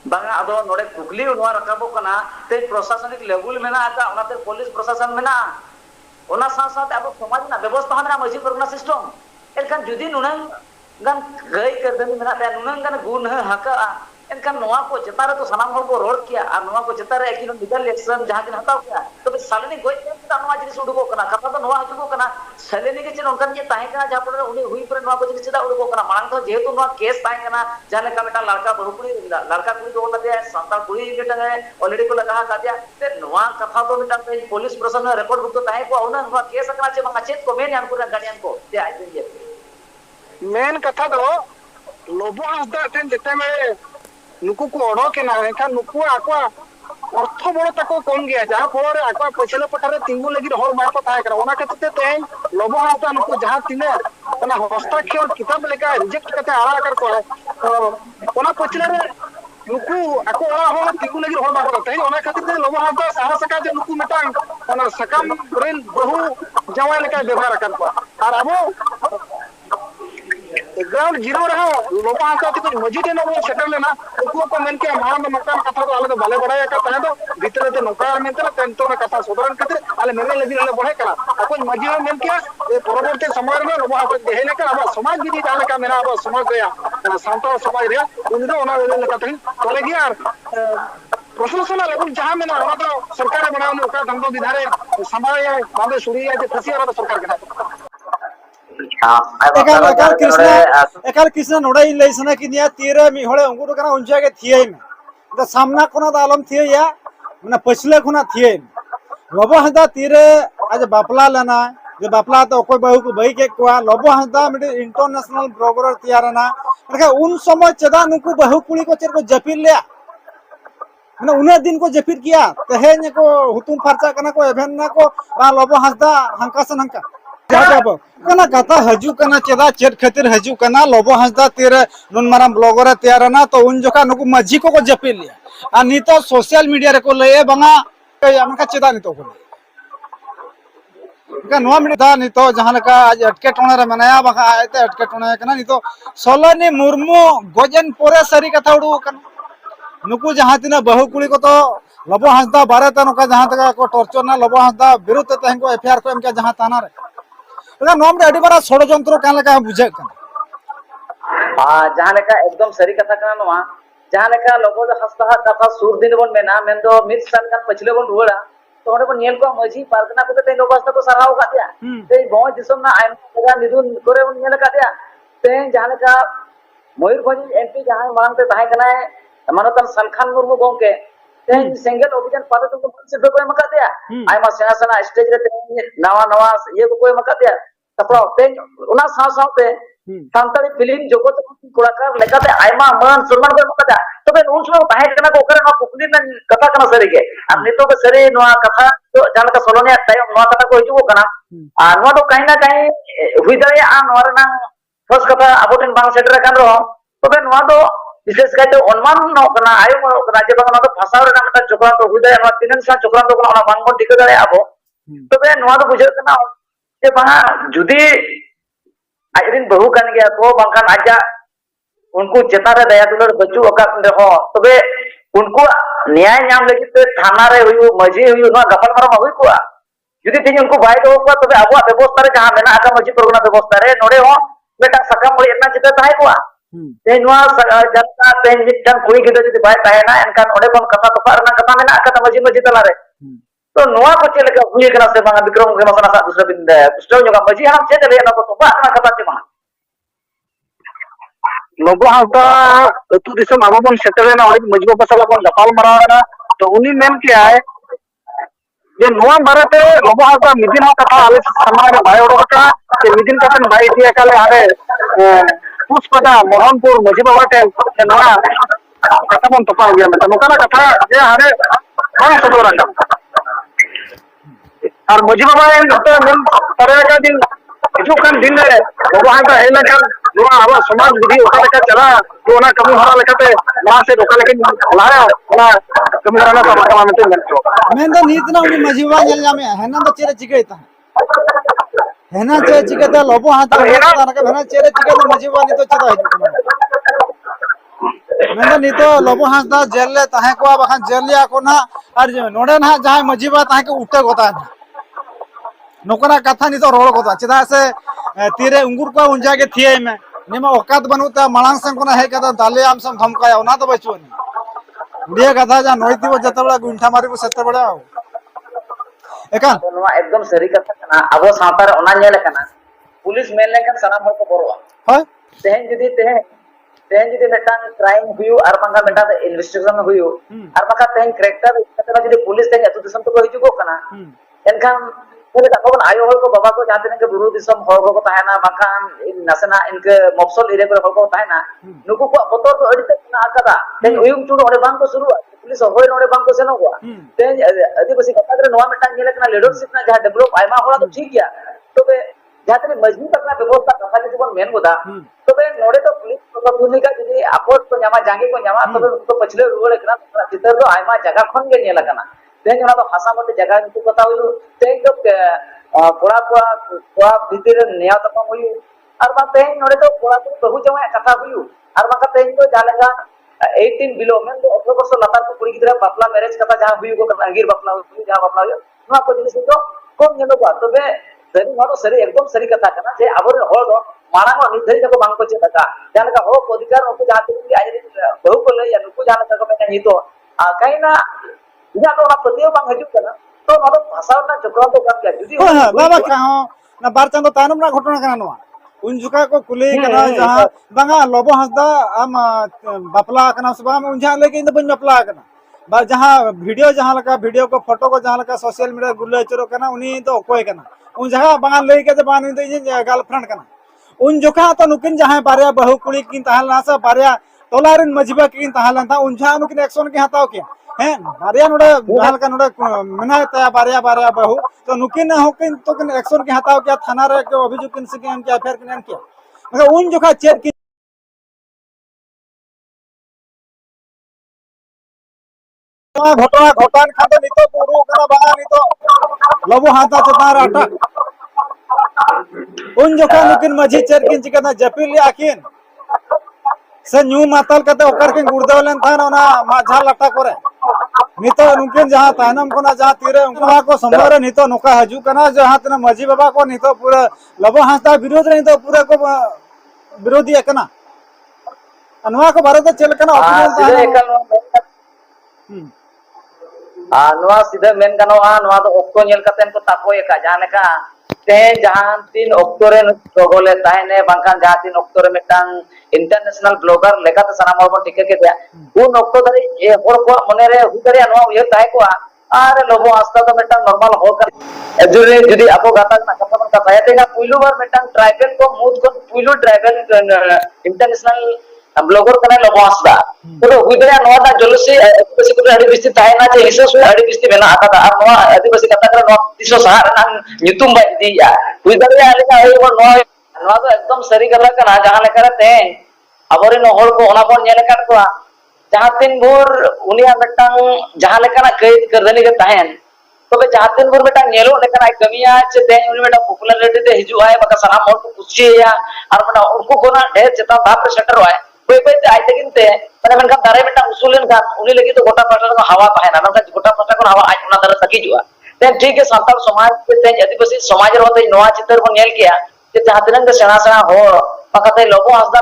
बांगा अदो नोडे कुकली उनवा रकाबो कना ते प्रशासनिक लेवल मेना आता ओनाते पुलिस प्रशासन मेना ओना साथ अब समाज ना व्यवस्था मेना मजी परगना सिस्टम एलकन जुदी नुनंग गन गई कर दनी मेना ते नुनंग गन गुण हका एनकन नोवा को चेतारे तो सनाम हर को रोड किया और नोवा को चेतारे एकिनो लीगल एक्शन जहां किन हताव किया तो सालेनी गोज ता नवा जिनिस उडुको कना कथा तो नवा हजुको कना सालेनी के चेन उनकन जे ताहे कना जहां पर उनी हुई पर नवा को जिनिस दा उडुको कना मांग तो जेहेतु नवा केस ताहे कना जाने का बेटा लड़का बहुकुड़ी लड़का कुड़ी दो लगे संताल कुड़ी के टंगे ऑलरेडी को लगा का दिया ते नवा कथा तो बेटा पुलिस प्रशासन रिपोर्ट बुक तो ताहे को उना नवा केस कना चे मंगा चेत को मेन यान पुरा गार्डियन को ते आज दिन ये मेन कथा दो लोबो हंसदा टेन जेते में नुकु को ओडो के ना एखा नुकु आको अर्थ बड़ तको कम गया जहां फल आको पछले पटारे तिंगु लगी हर मार को ताहे कर ओना खातिर ते लोबो हंसदा नुकु जहां तिने ओना हस्ताक्षर किताब लेका रिजेक्ट करते आड़ा कर को ओना पछले रे नुकु आको ओला हो तिंगु लगी हर मार को ताहे ओना खातिर ते लोबो हंसदा साहस का जे नुकु मिटांग ओना सकाम रेन बहु जवाय लेका व्यवहार कर को और अब ग्राउंड जीरो रहा लोपा आका तो कुछ मजीद है ना वो सेटल लेना उनको को मेन के हमारा में मकान कथा तो आले तो भले बड़ा का तने तो भीतर ते नौका में तो टेंटो में कथा सुधरन खातिर आले मेरे लगी ले बढ़े करा कुछ मजीद मेन के ये परवर्ती समय में लोपा आका देहले का अब समाज विधि डाले का मेरा अब समाज गया शांत समाज रे उन दो ना ले का तनी तोले गया प्रशासन लेवल जहां में ना तो सरकार बनाने का धंधो विधारे समाज बांधे सुरी है जे फसी और सरकार के एकाल कृष्ण नोड़े लेसना कि निया तीरे मी होले उंगु कना उंजा के थिए में द सामना कोना द आलम थिए या माने पछले कोना थिए लबो हदा तीरे आज बापला लेना जे बापला तो कोई बहु को बई के कोआ लबो हदा मिटे इंटरनेशनल ब्रोकर तैयार ना माने उन समय चदा नुकु बहु कुली को चेर को जपिल ले माने उन्हें दिन को जपिर किया तहेन को हुतुम फरचा कना को एभेन ना को बा लबो हदा हंका सन हंका कना कथा हजू कना चेदा चेट खातिर हजू कना लोबो हंसदा तेरे नुन माराम ब्लॉगर तैयार ना तो उन जोका नुकु मजी को जपिल लिया आ नितो सोशल मीडिया रे को लए बंगा हमका चेदा नितो को का नोआ मिटा नितो जहां लका आज अटके टोना रे मनाया बखा आते अटके टोना कना नितो सोलनी मुर्मू गोजन पोरे सरी कथा उडू कना नुकु जहां तिना बहु कुली को तो लोबो हंसदा बारे त नुका जहां तक को टॉर्चर ना लोबो हंसदा विरुद्ध तहन को एफआईआर को एमके जहां थाना रे नोम रे अडी बड़ा षडयंत्र कान लका बुझे कन जहां लेका एकदम सरी कथा कना नवा जहां लेका लोगो जो हस्ता कथा सुर दिन बन मेना मेन दो मिड साल का पछले बन रुड़ा तो ओने बन नेल को मजी पार्कना को ते लोगो हस्ता को सराव का दिया ते गो दिसम ना आइन जगह निदुन करे बन नेल का दिया ते जहां लेका मयूरभंज एमपी जहां मांग ते ताहे कना मानतन सनखान मुर्मू गोंके ते सिंगल अभियान पाते तो से को मका दिया आइमा सेना सेना स्टेज रे नवा नवा ये को मका दिया तपरो ते उना सा साते सांताली फिल्म जगत कोड़ाकार लेकाते आइमा मान सम्मान को मका दिया तबे उन समय ताहे कना को ओकरे नो कुकली न कथा कना सरी के अब नितो के सरी नो कथा तो जान का सोलोनिया टाइम नो कथा को हिजु कना आ नो तो कहीं ना कहीं हुई दरे आ नो रे ना फर्स्ट कथा अबोटिन बांग सेटर कान रो तबे नो तो विशेष करते अनुमान नो कना आयो नो कना जे बांग नो तो भाषा रे ना चोकरा तो हुई दरे नो तीन सा चोकरा तो कना बांग को टिके दरे आबो तबे नो तो बुझे कना जे बांग जुदी आइरिन बहु कान गया को बांखान आजा उनको चेता रे दया दुलर बचू अका हो तबे उनको न्याय नाम लगी ते थाना रे हुई मजी हुई नो गफल मारा हुई को जुदी तीन उनको बाय दो को तबे आबो व्यवस्था रे जहां मेना आका मजी परगना व्यवस्था रे नोडे हो बेटा सकम बड़ी इतना चिता ताहे को ते नुआ जनता ते मिटन कुड़ी गिदो जदी बाय ताहेना एनकान ओडे कोन कथा तफा रना कथा मेना आका मजी मजी तला रे तो नुआ को चले का हुई कना से बांगा विक्रम के मसना सा दूसरा बिंद पुष्टो जोगा मजी हम चेत ले ना को तफा ना कथा से मा लोगो हंसदा अतु दिसम आबो बन सेटल ना और मजबो पसला बन गपाल मराना तो उनी मेन के आए जे नुआ भारते लोगो हंसदा मिदिन हो कथा आले समाज में भाई ओडो का के मिदिन कतन भाई दिया काले आरे पुष्पदा मोहनपुर मजी बाबा टे नुआ कथा बन तपा गया में नोकना कथा जे हारे हां सदो रंगा और मजी बाबा एन तो मेन तरह का दिन जो kan दिन रे लोगो हंसदा हेला kan नुआ आबा समाज विधि ओका लेका चला तो ना कमी हरा लेकाते ना से ओका लेकिन लाया ना कमी हरा ना तमा में तो मैं तो नीत ना उनी मजीवा जल जामे है ना तो चेरे चिकेता है ना चेरे चिकेता लोबो हाथ हेना ना के है ना चेरे चिकेता मजीवा नी तो चेता है मैं तो नीतो लोबो हाथ जेल ले ताहे को बखान जेल लिया को ना और नोडे ना जहां मजीवा ताहे के उठे गोता नोकरा कथा नी तो रोड गोता चेदा से तीरे उंगुर को उंजा के थिए में निमा औकात बनुता मलांग संग कोना है कदा दाले आम सम धमकाया ना तो बचुनी दिया कथा जा नोइती वो जतबड़ा गुंठा मारी को सत्ते बड़ा एका तो नवा एकदम सरी कथा कना अब सावता रे ओना नेल कना पुलिस मेन लेकन सनाम हर को बरोआ हाय तेहन जुदी मेटांग क्राइम हुयु और बांगा मेटा इन्वेस्टिगेशन हुयु और बाका तेहन करेक्टर कतना जुदी पुलिस तेहन अतु दिसम तो हिजुगो कना एनखान बोले तखन आयो हर को बाबा को जाते के बुरु दिसम हर को ताहेना बाकान नसना इनके मफसल एरिया को हर को ताहेना नुकु को बोतर तो अड़ी तक ना आकादा तेहन उयुम चुन ओडे बांग को शुरू पुलिस होय नोडे बांग को सेनो हुआ तेहन आदिवासी कथा करे नवा मेटांग नेले कना लीडरशिप ना जहां डेवलप आयमा होला तो ठीक गया तो बे जहां तक मजबूत अपना व्यवस्था कथा जुदी बन मेन गोदा तो बे नोडे तो पुलिस भूमिका जुदी आपोट को न्यामा जांगे को न्यामा तो तो पछले रुवड़ कना चितर तो आयमा जगह खन के नेला कना तेहन ओना तो भाषा मते जगह नुकु कथा हुयु तेहन तो कोड़ा कोड़ा भीतर नेया तपम हुयु और बा तेहन नोडे तो कोड़ा को बहु जमा कथा हुयु और बाका तेहन तो जालेगा 18 बिलो में तो 18 वर्ष लतार को कुड़ी गिदरा बापला मैरिज कथा जहां हुयु को अंगीर बापला हुयु जहां बापला हुयु नोआ को जिनिस तो कम नेलो बा तबे सरी नोडो सरी एकदम सरी कथा कना जे आबोर होड़ दो मांग निर्धारित को बांग को चेता जहां का हो अधिकार उनको जहां तक आज बहु को ले या नुकु जहां तक को मेन हितो कहिना इना तो ना प्रतियो बांग हजू कना तो नोडो भाषा ना चक्र तो काम क्या जुदी हां बाबा का हो ना बार चांदो तानम ना घटना कना नवा उन जुका को कुली कना जहां बांगा लोबो हंसदा आम बापला कना सब हम उन जहां लेके इन बन बापला कना बा जहां वीडियो जहां लका वीडियो को फोटो को जहां लका सोशल मीडिया गुल्ले चरो कना उनी तो कोय कना उन जहां बांगा लेके जे बान इन गर्लफ्रेंड कना उन जोखा तो नुकिन जहां बारिया बहु कुड़ी किन तहलना सा बारिया टोलारिन मजबा किन तहलन था उन जहां नुकिन एक्शन के हताव किया हैं बारिया नोडे जहां का नोडे मना तया बारिया बारिया बहु तो नुकिन होकिन तो किन एक्शन के हताव किया थाना रे के अभियोग किन से किन क्या फेर किन किया मगर उन जोखा चेत की घटना घटान खाते नितो पुरु कना बांगा नितो लबो हाथा चतार अटक उन जोखा नुकिन मझी चेर किन चिकना जपिल आकिन से न्यू मातल कते ओकर के गुड़देवलन था ना माझा लटा करे नितो नुकिन जहां तानम कोना जहां तीरे उनका को संभर नितो नुका हजू कना जहां तना मझी बाबा को नितो पूरा लबो हाथा विरोध रे नितो पूरा को विरोधी कना अनवा को भारत चल कना नवा सीधा मेन गनोआ नवा तो ओक्तो नेल कतेन को ताकोय का जानेका ते जहां तीन ओक्तोरे तोगोले ताइने बांकान जहां तीन ओक्तोरे मिटांग इंटरनेशनल ब्लॉगर लेकाते सनाम हर टिके के दिया उन ओक्तो धरि ए हर को मने रे हुदरिया नवा उय ताय को आरे लोबो आस्ता तो मिटांग नॉर्मल हो कर जुरे जुदी आपो गाता ना कथा का तायतेगा पुइलु बार मिटांग ट्राइबल को मूड को पुइलु ट्राइबल इंटरनेशनल ब्लॉगर कने लोबो आस्ता तो हुदरिया नवा ना जलसी आदिवासी को अड़ी बिस्ती तायना जे हिसो से अड़ी बिस्ती बेना आता और नवा आदिवासी कथा कर नवा तिसो सहार ना nyutum बाय दिया हुदरिया लेका होय वो नवा तो एकदम सरी कथा कना जहां लेकर ते अबोरे न होड़ को ओना बोन नेल कर को जहां तीन भोर उनिया मिटांग जहां लेकर कैद करदनी के ताहेन तो जहां तीन भोर मिटांग नेलो लेकर कमिया चे ते उनि मिटा पॉपुलरिटी ते हिजु आय बका सनाम होड़ को कुछिया और मना उनको कोना ढेर चेता बाप सेटर होय कोई कोई आय तकिन ते माने मनका दारे मिटा उसूलन का उनि लगी तो गोटा पाटा को हवा ताहेना ना गोटा पाटा को हवा आज उना दारे सकी जुआ ते ठीक है संताल समाज ते आदिवासी समाज रे होते नवा चित्र को नेल किया जे जहां तिनंग सेना सेना हो पकते लोगो हसदा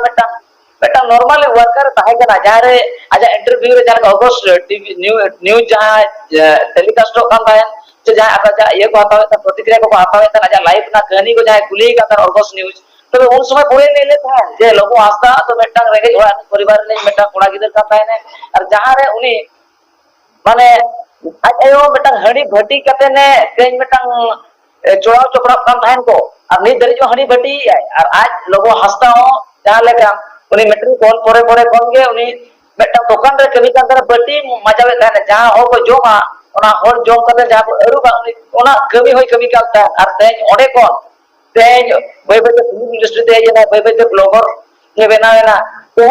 बेटा नॉर्मल वर्कर ताहे कना जारे आजा इंटरव्यू रे जान अगस्त टीवी न्यूज जहां टेलीकास्ट कान ताहे जे जहां आका ये को हतावे प्रतिक्रिया को हतावे ता आजा लाइव ना कहानी को जहां कुली का तर अगस्त न्यूज तो उन समय पूरे नहीं लेता है जे लोगो आस्था तो बेटा रेगे होया परिवार ने बेटा कोड़ा गिदर का ताहे ने और जहां रे उनी माने आयो बेटा हड़ी भटी कते ने तेज बेटा चोड़ा चोपड़ा काम ताहेन को और नि दरी जो हड़ी भटी और आज लोगो हस्ता हो जहां लेका उनी मेट्रिक कॉल परे परे कोन गे उनी बेटा दुकान रे कभी का तर बटी मजावे ताहे जहां हो को जोमा ओना होर जोम कते जहां अरु बा उनी ओना कभी होय कभी का ता और तेज ओडे कोन तेज भाई भाई फिल्म इंडस्ट्री ते जे ना भाई भाई ब्लॉगर के बनावेना तो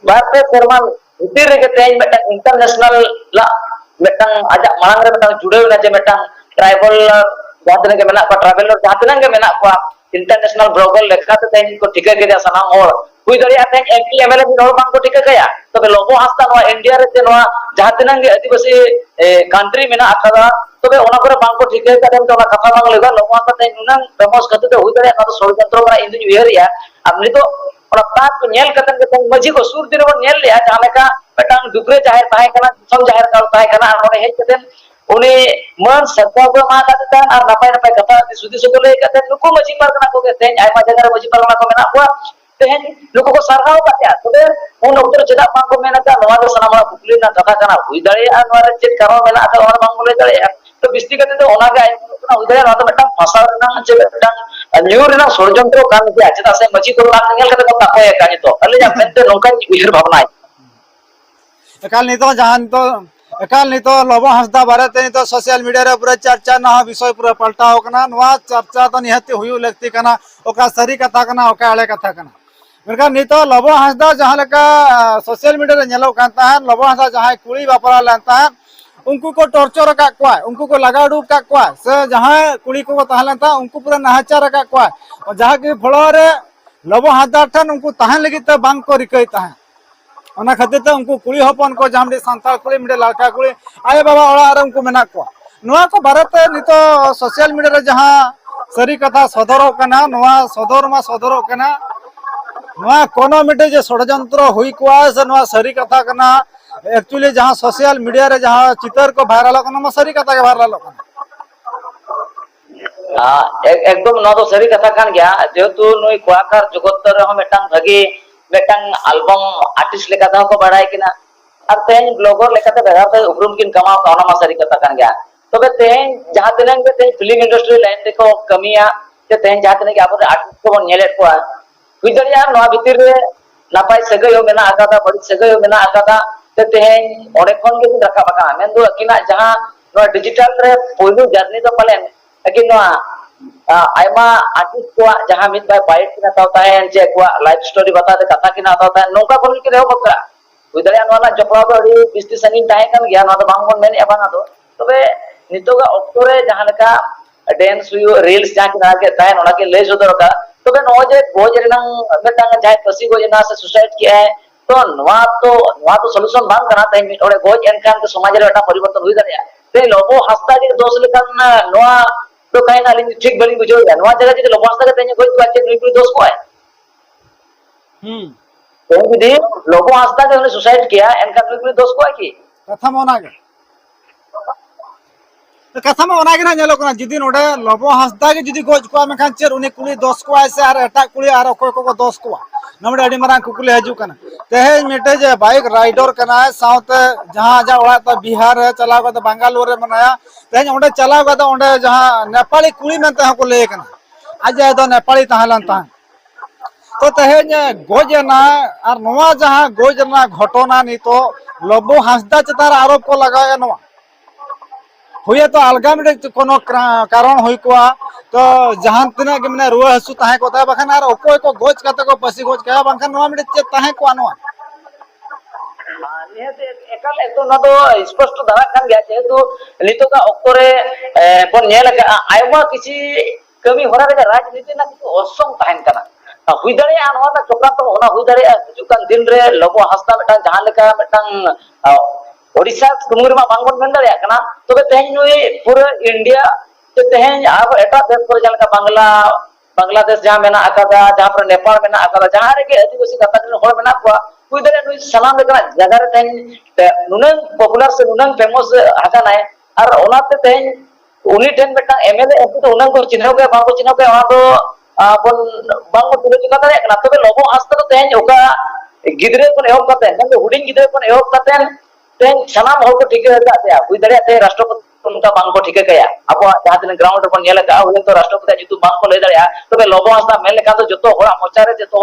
भारत फरमान भीतर रे तेज बेटा इंटरनेशनल ला बेटा आजा मांग रे बेटा जुड़े ना जे बेटा ट्राइबल जहां के मेना को ट्रैवलर जहां के मेना को इंटरनेशनल ब्लॉगर लेखा ते तेज को टिके के सनाम और हुई दरिया ते एमपी एमएलए भी नोर बांग को टिके कया तबे लोगो हस्ता नो इंडिया रे ते नो जहां के आदिवासी कंट्री मेना अखदा तबे ओना करे बांग को टिके का देम तो कथा बांग लेगा लोगो हस्ता ते नुनंग फेमस कते हुई दरिया ना तो षडयंत्र करा इन उयरिया अपनी तो और बात को नेल कतन के मजी को सूर दिन वो नेल लिया जहां लेका बेटा दुकरे जाहिर ताहे कना सब जाहिर कर ताहे कना और हे कते उनी मन सरकार को मा काते और नापाय नापाय कथा सुदी सुको ले काते नुको मजी पारगना को तेज आयमा जगह रे मजी पारगना को मेना को तेज नुको को सरहाव काते तबे उन उत्तर चेदा बांको मेना का नवा दो सनामा कुकली ना कथा कना हुई दाड़े आ नवा रे चेद कारण मेना का और बांग बोले दाड़े तो बिस्ती काते तो ओना के आयमा हुई दाड़े ना तो मेटा फसा ना चे मेटा न्यू रे ना षडयंत्र कान के चेदा से मजी को ना नेल काते को ताको कानी तो अले जा मेनते नोका उहिर भावना एकाल नितो जहां तो एकाल नितो लबो हांसदा बारेते नितो सोशल मीडिया रे पूरा चर्चा ना विषय पूरा पलटाव कना नवा चर्चा तो निहते हुई लगती कना ओका सरी कथा कना ओका आले कथा कना मेनका नितो लबो हांसदा जहां लेका सोशल मीडिया रे नेलो कांता है लबो हांसदा जहां कुड़ी बापरा लेंता है उनको को टॉर्चर का क्वा उनको को लगा डूब का क्वा से जहां कुड़ी को तहलता उनको पूरा नहाचार का क्वा और जहां के फलो रे लबो हांसदा ठन उनको तहन लगी त बांग को रिकैता है ओना खातिर ते उनको कुड़ी हपन को जामडी सांताल कुड़ी मिडे लड़का कुड़ी आए बाबा ओड़ा रे उनको मेना को नोआ को भारते नितो सोशल मीडिया रे जहां सरी कथा सदरो कना नोआ सदर मा सदरो कना नोआ कोनो मिडे जे षडयंत्र हुई कोआ से नोआ सरी कथा कना एक्चुअली जहां सोशल मीडिया रे जहां चित्र को वायरल कना मा सरी कथा के वायरल कना एकदम ना तो सरी कथा कान गया जेतु नोई कलाकार जगत रे हम मेटांग भागी मेटांग एल्बम आर्टिस्ट लेका को बड़ाय किना और तेन ब्लॉगर लेका ते बेराते उपरुम किन कमाओ काना मा सरी कथा कान गया तबे तेन जहां तिनंग बे तेन फिल्म इंडस्ट्री लाइन देखो कमिया ते तेन जहां तिनंग आबो आर्टिस्ट को नेले को हुई दरिया नवा भीतर रे नापाय सगयो मेना आकादा बड़ी सगयो मेना आकादा ते तेन ओडे कोन के रखा बका मेन दो अकिना जहां नवा डिजिटल रे पहिलो जर्नी तो पालेन लेकिन नवा आयमा आर्टिस्ट को जहां मित बाय बाइट किना तावता है जे को लाइफ स्टोरी बताते कथा किना तावता है नौका कोन के रेव बकरा हुई दरिया नवा जपड़ा तो अड़ी बिस्ती सनी ताहे कन गया नवा तो बांगोन मेन एबाना दो तबे नितोगा ऑक्टोरे जहां लका डांस हुई रील्स जहां किना के ताहे नोना के ले जोदर का तबे नो जे गोज रेनंग मेटांग जाय पसी गोज ना से सुसाइड किया है तो नवा तो सॉल्यूशन बांग कना ताहे मिट ओडे गोज एनखान के समाज रे एटा परिवर्तन हुई दरिया ते लोगो हस्ता जे दोष लेखन नवा तो कहीं ना लिंग ठीक बड़ी बुझो या नवा जगह जे लोगो हस्ता के तेने कोई अच्छे कोई दोष को है तो विधि लोगो हस्ता के उन्हें सुसाइड किया एनका कोई दोष को है की कथा मोना के तो कथा में ओना के ना नेलो कना जिदिन ओडे लबो हस्दा के जिदि गोज को मेखान चेर उनी कुली दोष को आसे आर एटा कुली आर कोय को दोष को नमडे अडी मारा कुकुले हजू कना तेहे मिटे जे बाइक राइडर कना साउते जहां जा ओड़ा तो बिहार है चला गदा बेंगलुरु रे मनाया तेहे ओडे चला गदा ओडे जहां नेपाली कुली मेनते हको ले कना आज दो नेपाली तहलन ता तो तेहे गोजना और नवा जहां गोजना घटना नि तो लबो हस्दा चतार आरोप को लगाया नवा हुए तो अलगा मिटे कोनो कारण हुई को तो जहां तना के मने रुआ हसु ताहे को ता बखन आर ओको को गोज कते को पसी गोज का बखन नवा मिटे चे ताहे को नवा निहते एकल एक तो ना तो स्पष्ट धारा कान गया जे तो नितो का ओक्टोरे बन नेल का आयमा किसी कमी होरा रे राजनीति ना किसी असम ताहेन कना हुई दरे नवा ता चोका तो ओना हुई दरे जुकान दिन रे लबो हस्ता मेटा जहां लेका मेटांग ओडिशा कुमुर मा बांगबन मेन दरे कना तबे तेहन नुई पूरा इंडिया ते तेहन अब एटा देश पर जलका बांग्लादेश जहां मेना आकादा जहां पर नेपाल मेना आकादा जहां रे के आदिवासी कथा दिन होर मेना को हुई दरे नुई सलाम लेका जगह रे तेहन नुनंग पॉपुलर से नुनंग फेमस हाका नाय और ओनाते तेहन उनी ठेन मेटा एमएलए एमपी तो उनंग को चिन्ह के बांगो चिन्ह के ओना तो बन बांगो तुले चिन्ह दरे कना तबे लोगो हस्ता तो तेहन ओका गिदरे को एहब कते नंगे हुडिंग गिदरे को एहब कते तेन सनाम हो को ठीक है जाते हुई दरे ते राष्ट्रपति उनका बांग को ठीक है गया अब जहां दिन ग्राउंड पर नेला का हुए तो राष्ट्रपति जितु बांग को ले दरे तबे लोगो हस्ता मेल लेका तो जतो होरा मोचारे जतो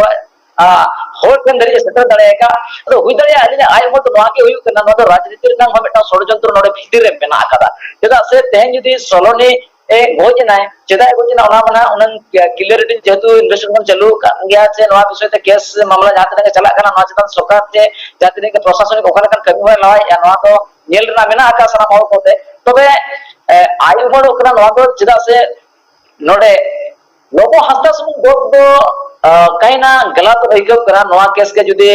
होर केन दरे सेटर दरे का तो हुई दरे आली आय मत नवा के हुई कना न तो राजनीति रे हम बेटा षडयंत्र नोडे भीतर रे मेना आकादा जेदा से तेन जदी सोलोनी ए गोजना जेदा गोजना ओना मना उनन क्लियरिटी जेतु इन्वेस्टमेंट चालू गया से नवा विषय ते केस मामला जाते ने चला कना नवा चतन सरकार जे जाते के प्रशासनिक ओखला कन कमी होय लवा या नवा तो नेल रे मेना आका सना माव कोते तबे आयु बड़ ओकरा नवा तो जेदा से नोडे लोगो हस्ता सम गोद दो कहीं ना गलत होइको करा नवा केस के जदी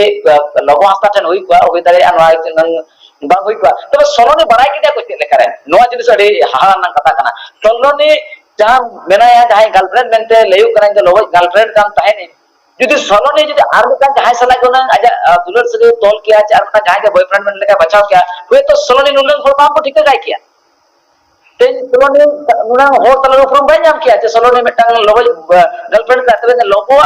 लोगो हस्ता ठन होई को होई दरे नवा बांग हुई को तबे सोलोनी बड़ाई किदा को चले करे नवा जिनिस अडी हाहा ना कथा कना सोलोनी जहां मेनाया जहां गर्लफ्रेंड मेनते लेयु करा जे लोग गर्लफ्रेंड काम ताहे ने जदी सोलोनी जदी आर का जहां सला को ना आज दुलर से तोल किया चार का जहां के बॉयफ्रेंड मेन लेका बचाव किया हुए तो सोलोनी नुलन थोड़ा काम को ठीक है किया तेज सोलोनी नुना हो तलो फ्रॉम बाय नाम किया जे सोलोनी मिटंग लोगो गर्लफ्रेंड का तबे लोगो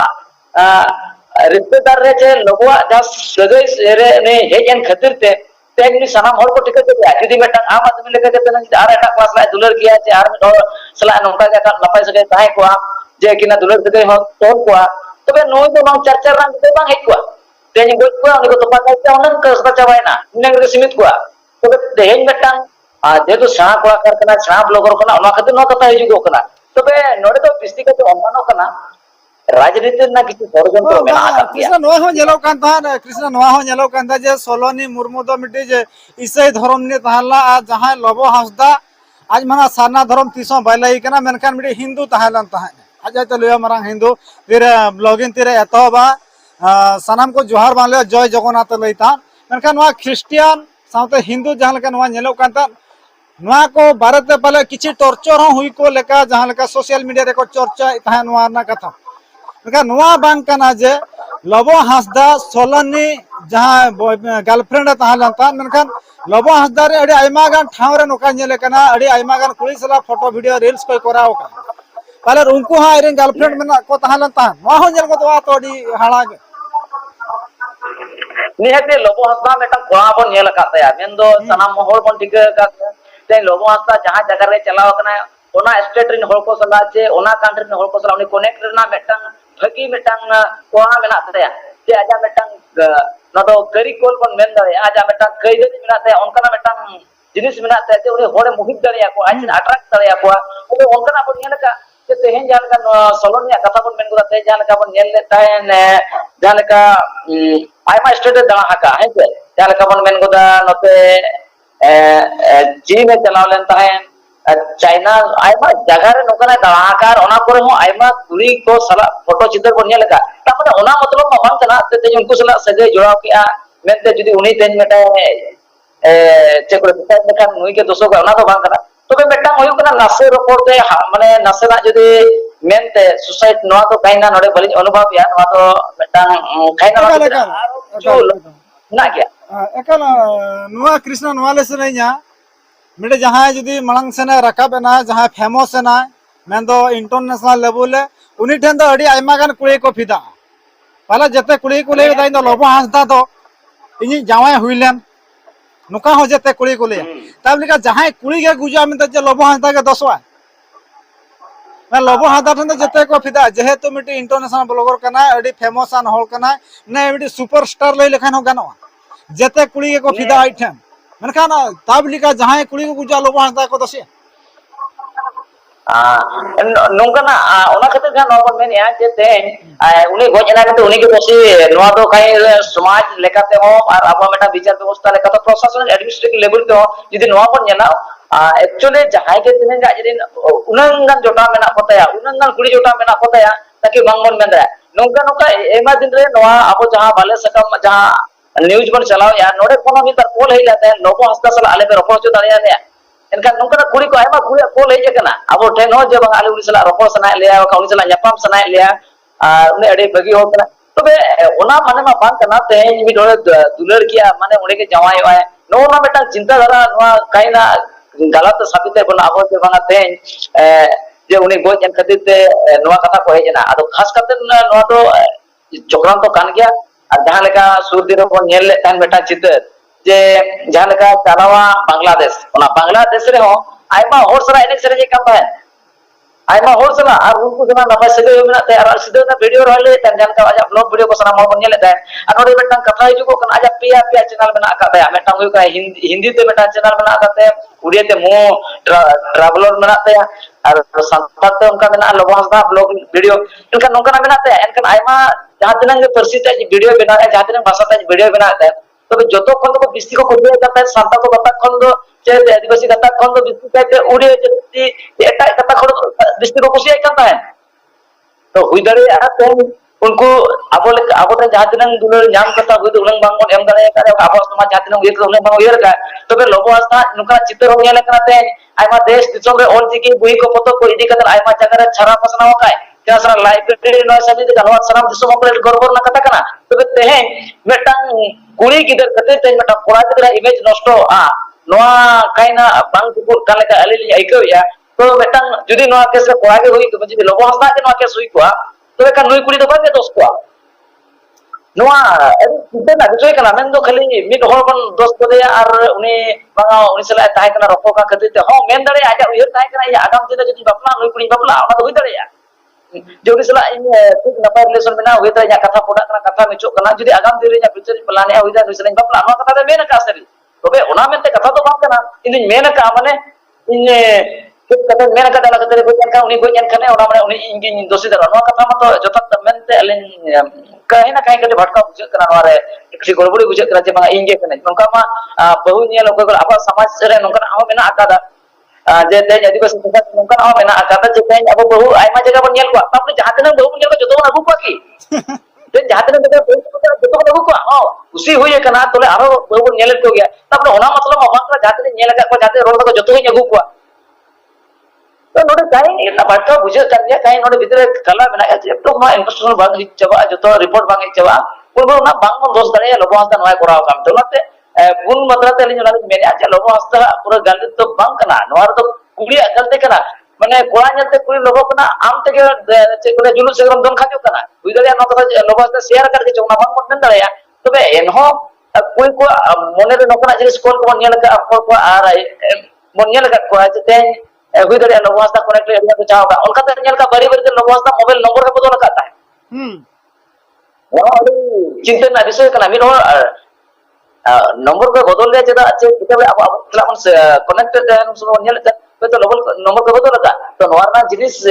रिश्तेदार रे जे लोगो जा सगई रे ने हेजन खातिर ते तेज सनाम हर को टिकट दे यदि मिटंग आम आदमी लेके ते आर एटा क्लास ला दुलर किया जे आर सला नोका का नपाय सके ताहे को जे किना दुलर सके हो तो को तबे नोय दो बांग चर्चा रंग दे बांग हेज को तेज गोज को उनको तो पता है उनन का सका चाबायना इनन रे सीमित को तबे तेज मिटंग जेहेतु सेना कलाकार कना सेना ब्लॉगर कना ओना खातिर नो कथा हिजुगो कना तबे नोडे तो बिस्ती के अमानो कना राजनीति ना किसी षड़यंत्र में आ गया कृष्ण नोआ हो जेलो कान था कृष्ण नोआ हो जेलो कान था जे सोलोनी मुर्मू दो मिटे जे ईसाई धर्म ने तहला आ जहां लबो हांसदा आज मना सारना धर्म तीसो बायलाई कना मेनखान मिटे हिंदू तहलन तहन आज तो लिया मरांग हिंदू फिर ब्लॉगिंग तिरे एतोबा सनाम को जोहार बाले जय जगन्नाथ लईता मेनखान नोआ ख्रिस्टियन साउते हिंदू जहां लेका नोआ जेलो कान था नोआ को भारत में पहले किछि टॉर्चर हो हुई को लेका जहां लेका सोशल मीडिया रे को चर्चा तहन नोआ ना कथा नोआ बांग कना जे लबो हांसदा सोलोनी जहां गर्लफ्रेंड तहलता मेनखान लबो हांसदा रे अड़ी आयमा गान ठाव रे नोका नेले कना अड़ी आयमा गान कुड़ी सला फोटो वीडियो रील्स को कराव का पहले उनको हा रे गर्लफ्रेंड में को तहलता नोआ हो जेल को तो तो अड़ी हाड़ा गे निहते लबो हांसदा मेटा कोड़ा बन नेल कातया मेंदो सनाम मोहर बन टिका का ते लबो हांसदा जहां जगह रे चलाव कना ओना स्टेट रिन हर को सला चे ओना कंट्री रिन हर को सला उनी कनेक्ट रेना मेटंग भगी मेटंग कोहा मेना तया जे आजा मेटंग नदो करिकोल बन मेन दारे आजा मेटंग कई दे मेना तया ओनका मेटंग जिनिस मेना तया जे उनी होरे मोहित दारिया को आज अट्रैक्ट दारिया को तो ओनका बन नेल का जे तेहेन जान का सोलोनिया कथा बन मेन को ते जान का बन नेल ले तायन जान का आयमा स्टेट दला हका है जे जान का बन मेन को दा नते चीन में चलाव लेन तायन चाइना आयमा जगह रे नोकना दलाकार ओना करे हो आयमा कुड़ी को सला फोटो चित्र को नेल का ता माने ओना मतलब मा बांग कना ते उनको सला सगे जोड़ाव किया मेनते जदी उनी तेज मेटा चे को बिता मेखान नुई के दोसो का ओना तो बांग कना तबे मेटा होय कना नासे रिपोर्ट ते माने नासे ना जदी मेनते सुसाइड नोआ तो काइना नोडे बलि अनुभव या नोआ तो मेटा काइना ना क्या एकल नोआ कृष्ण नोआ ले सनैया मिटे जहां जदी मलंग सेना रकाब ना जहां फेमस ना मेन दो इंटरनेशनल लेवल उनी ठेन दो अड़ी आयमा गान कुड़ी को फिदा पहले जते कुड़ी को ले दाई दो लबो हांसदा दो इनी जावाय हुइलेन नुका हो जते कुड़ी को ले तब लिका जहां कुड़ी के गुजा में जे लबो हांसदा के दसवा मैं लबो हांसदा ठेन जते को फिदा जेहेतु मिटे इंटरनेशनल ब्लॉगर कना अड़ी फेमस आन होल कना ने मिटे सुपरस्टार ले लेखान हो गानो जते कुड़ी के को फिदा आइठन मेनखान तब लिका जहां कुड़ी को गुजा लबो हांसदा को दसे नोंकना ओना खातिर का नोबन मेनिया जे तेन उनी गोजना कते उनी के बसी नोआ दो काई समाज लेकाते हो और अब मेटा विचार व्यवस्था लेकाते प्रशासन एडमिनिस्ट्रेटिव लेवल पे हो जदी नोआ बन जेना एक्चुअली जहां के तिने जा जदी उनंगन जोटा मेना कोताया उनंगन कुड़ी जोटा मेना कोताया ताकि बांगबन मेंदा नोंका नोका एमा दिन रे नोआ अब जहां बाले सकम जहां न्यूज़ बन चलाओ या नोडे कोनो भी तर कोल हे जाते लोबो हस्ता साल आले पे रपो चो दारिया ने एनखान नोंका कुड़ी को आयमा कुड़ी कोल हे जेकना अब ठेन हो जे बांग आले उनी सला रपो सना लेया का उनी सला न्यापाम सना लेया उनी अड़ी बगी हो कना तबे ओना माने मा बांग कना तेज मी डोले दुलर किया माने उनी के जवाय होय नोना बेटा चिंता धारा नोआ काइना गलत साबित बना अब जे बांग तेज जे उनी गोज एन खातिर ते नोआ कथा को हे जना आदो खास करते नोआ तो चक्रांत तो कान गया और जहां लेका सुर दिन को नेल ले तान बेटा चितर जे जहां लेका चलावा बांग्लादेश रे हो आयमा होर सरा एने सरे काम है आयमा होर सरा और उनको जना नपा सगे मेना ते और सीधे ना वीडियो रहले तान जान का आजा ब्लॉग वीडियो को सना मोर नेल ले और नोडे बेटा कथा हिजु को आजा पिया चैनल बना का दया मेटा हुई का हिंदी ते बेटा चैनल बना करते उड़िया ते मो ट्रैवलर बना ते और संस्था ते उनका बना लबो हंसदा ब्लॉग वीडियो इनका नोंका बना ते इनका आयमा जहां तिना के परसी ते वीडियो बना जहां तिना भाषा ते वीडियो बना ते तबे जतो खन को बिस्ती को कुदिया जाता है सांता को कथा खन दो चे आदिवासी कथा खन दो बिस्ती कहते उड़े जति एटा कथा खन बिस्ती को कुसिया करता है तो हुई दरे तो उनको अब जहां तिना दुलर नाम कथा हुई उलंग बांग को एम दरे करे अब समाज जहां तिना उयर उलंग बांग उयर का तबे लोगो आस्था नुका चित्र हो गेले करते आयमा देश दिसोम रे ऑल चिकी बुई को पतो को इदी कतल आयमा जगह रे छरा पसना होकाय जसरा लाइब्रेरी नो समिति गनवा सनाम दिसोम को गड़बड़ ना कथा कना तबे तेहे मेटांग कुड़ी गिदर कते ते मेटा कोड़ा गिदर इमेज नष्ट आ नोआ काइना बांग तुपुर कान लेका अली लिया आइकौया तो मेटांग जुदी नोआ केस रे कोड़ा गे हुई को जुदी लोबो हंसदा के नोआ केस हुई को तो एका नुई कुड़ी दो बागे दोस को नोआ किते ना जोय कना मेन दो खाली मिड होर बन दोस को देया आर उनी बांगा उनी सला ताहे कना रखो का खातिर ते हो मेन दड़े आजा उयहर ताहे कना या आगाम दिन जुदी बापला नुई कुड़ी बापला ओना तो हुई दड़ेया जो उनी सला इन ठीक नपाय रिलेशन मेना हुई दड़े या कथा पोडा कना कथा मिचो कना जुदी आगाम दिन रे या फ्यूचर प्लान या हुई दा नुई सला बापला ओना कथा दे मेन का सरी तबे ओना मेनते कथा तो बांग कना इन मेन का माने इन के कथा मेन का दला कतरे गोजन का उनी गोजन खाने ओना माने उनी इंगिन दोषी दरा नोआ कथा मतो जता मेनते अलिन कहीं ना कहीं कटे भटका बुझे कना नोआ रे एकसी गड़बड़ी बुझे कना जे बांगा इंगे कने नोका मा बहु निया लोग अब समाज रे नोका आहो मेना आकादा जे ते आदिवासी समाज नोका आहो मेना आकादा जे ते अब बहु आयमा जगह बन नेल को तापरे जहां तने बहु नेल को जतो बन अगु की ते जहां तने जगह बहु जतो बन अगु को हां उसी हुई कना तोले आरो बहु नेल को गया तापरे ओना मतलब अबाक जहां तने नेल का को जाते रोड को जतो ही अगु को तो नोडे काई ना भटका बुझे कर दिया काई नोडे भीतर कला बना है तो मा इन्वेस्टमेंट बांग हिच चबा जतो रिपोर्ट बांग हिच चबा पुरो ना बांग दोस दरे लोबो हस्ता नोय कोराव काम तो नाते गुण मात्राते लिन ना मेने अच्छा लोबो हस्ता पूरा गलत तो बांग कना नोर तो कुड़ी गलते कना माने कोड़ा नेते कुड़ी लोबो कना आम ते चे कोले जुलुस सेगरम दन खाजो कना हुई दरे ना तो लोबो हस्ता शेयर करके जोना बांग मत दरे या तबे एनहो कोई को मोने रे नोकना जिनिस कोल को नेल का को are mon nyel kat ko te hui dari lobo hasta connect le ko chaw ka onka te nyel ka bari bari lobo hasta mobile number ka bodol ka ta wah चिंता ना विषय kana mi nomor ko bodol le cheda ache kita ab ab connected है सुनो nyel ka तो लोबल नंबर को bodol ka तो नोरना जिनिस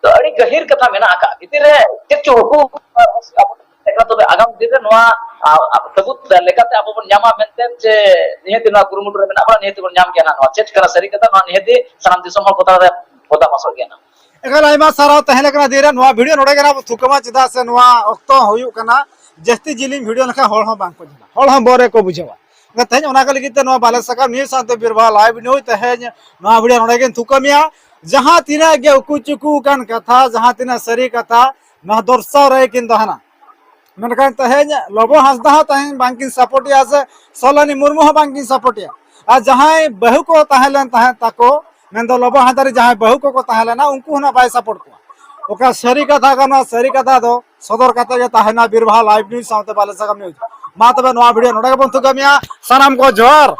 तो अड़ी गहिर कथा मेना का भीतर चे चोकू एकरा तो आगाम दिन नोआ तबुत लेकाते अब बन ᱧᱟᱢᱟ मेनते जे निहति ना कुरुमुट रे मेना बा निहति बन ᱧᱟᱢ गया ना चेक करा सरी कथा ना निहति सनाम दिसम हल कोता रे कोता पासो गया ना एगल आइमा सारा तहले कना देरा नोआ वीडियो नोडे कना थुकमा चिदा से नोआ अक्तो होयु कना जस्ती जिलिंग वीडियो लखा होल हो बांग को जना होल हम बोरे को बुझेवा तेज ओना के लगिते नोआ बाले सका न्यूज साथे बिरबा लाइव न्यूज तेज नोआ वीडियो नोडे के थुकमिया जहां तिना गे उकु चुकु कान कथा जहां तिना सरी कथा ना दर्शा रे किन दहना मनकान तहेज लोबो हंसदा तहेज बांकिन सपोर्टिया से सोलानी मुर्मु बांकिन सपोर्टिया आ जहां बहु को तहलन तह ताको मेंदो लोबो हादारी जहां बहु को तहलना उनको ना बाय सपोर्ट को ओका सरी कथा कना सरी कथा दो सदर कथा के तहना बिरभा लाइव न्यूज साथे बाले सगम न्यूज मा तबे नोआ वीडियो नोडा के बंतु गमिया सनाम को जोर।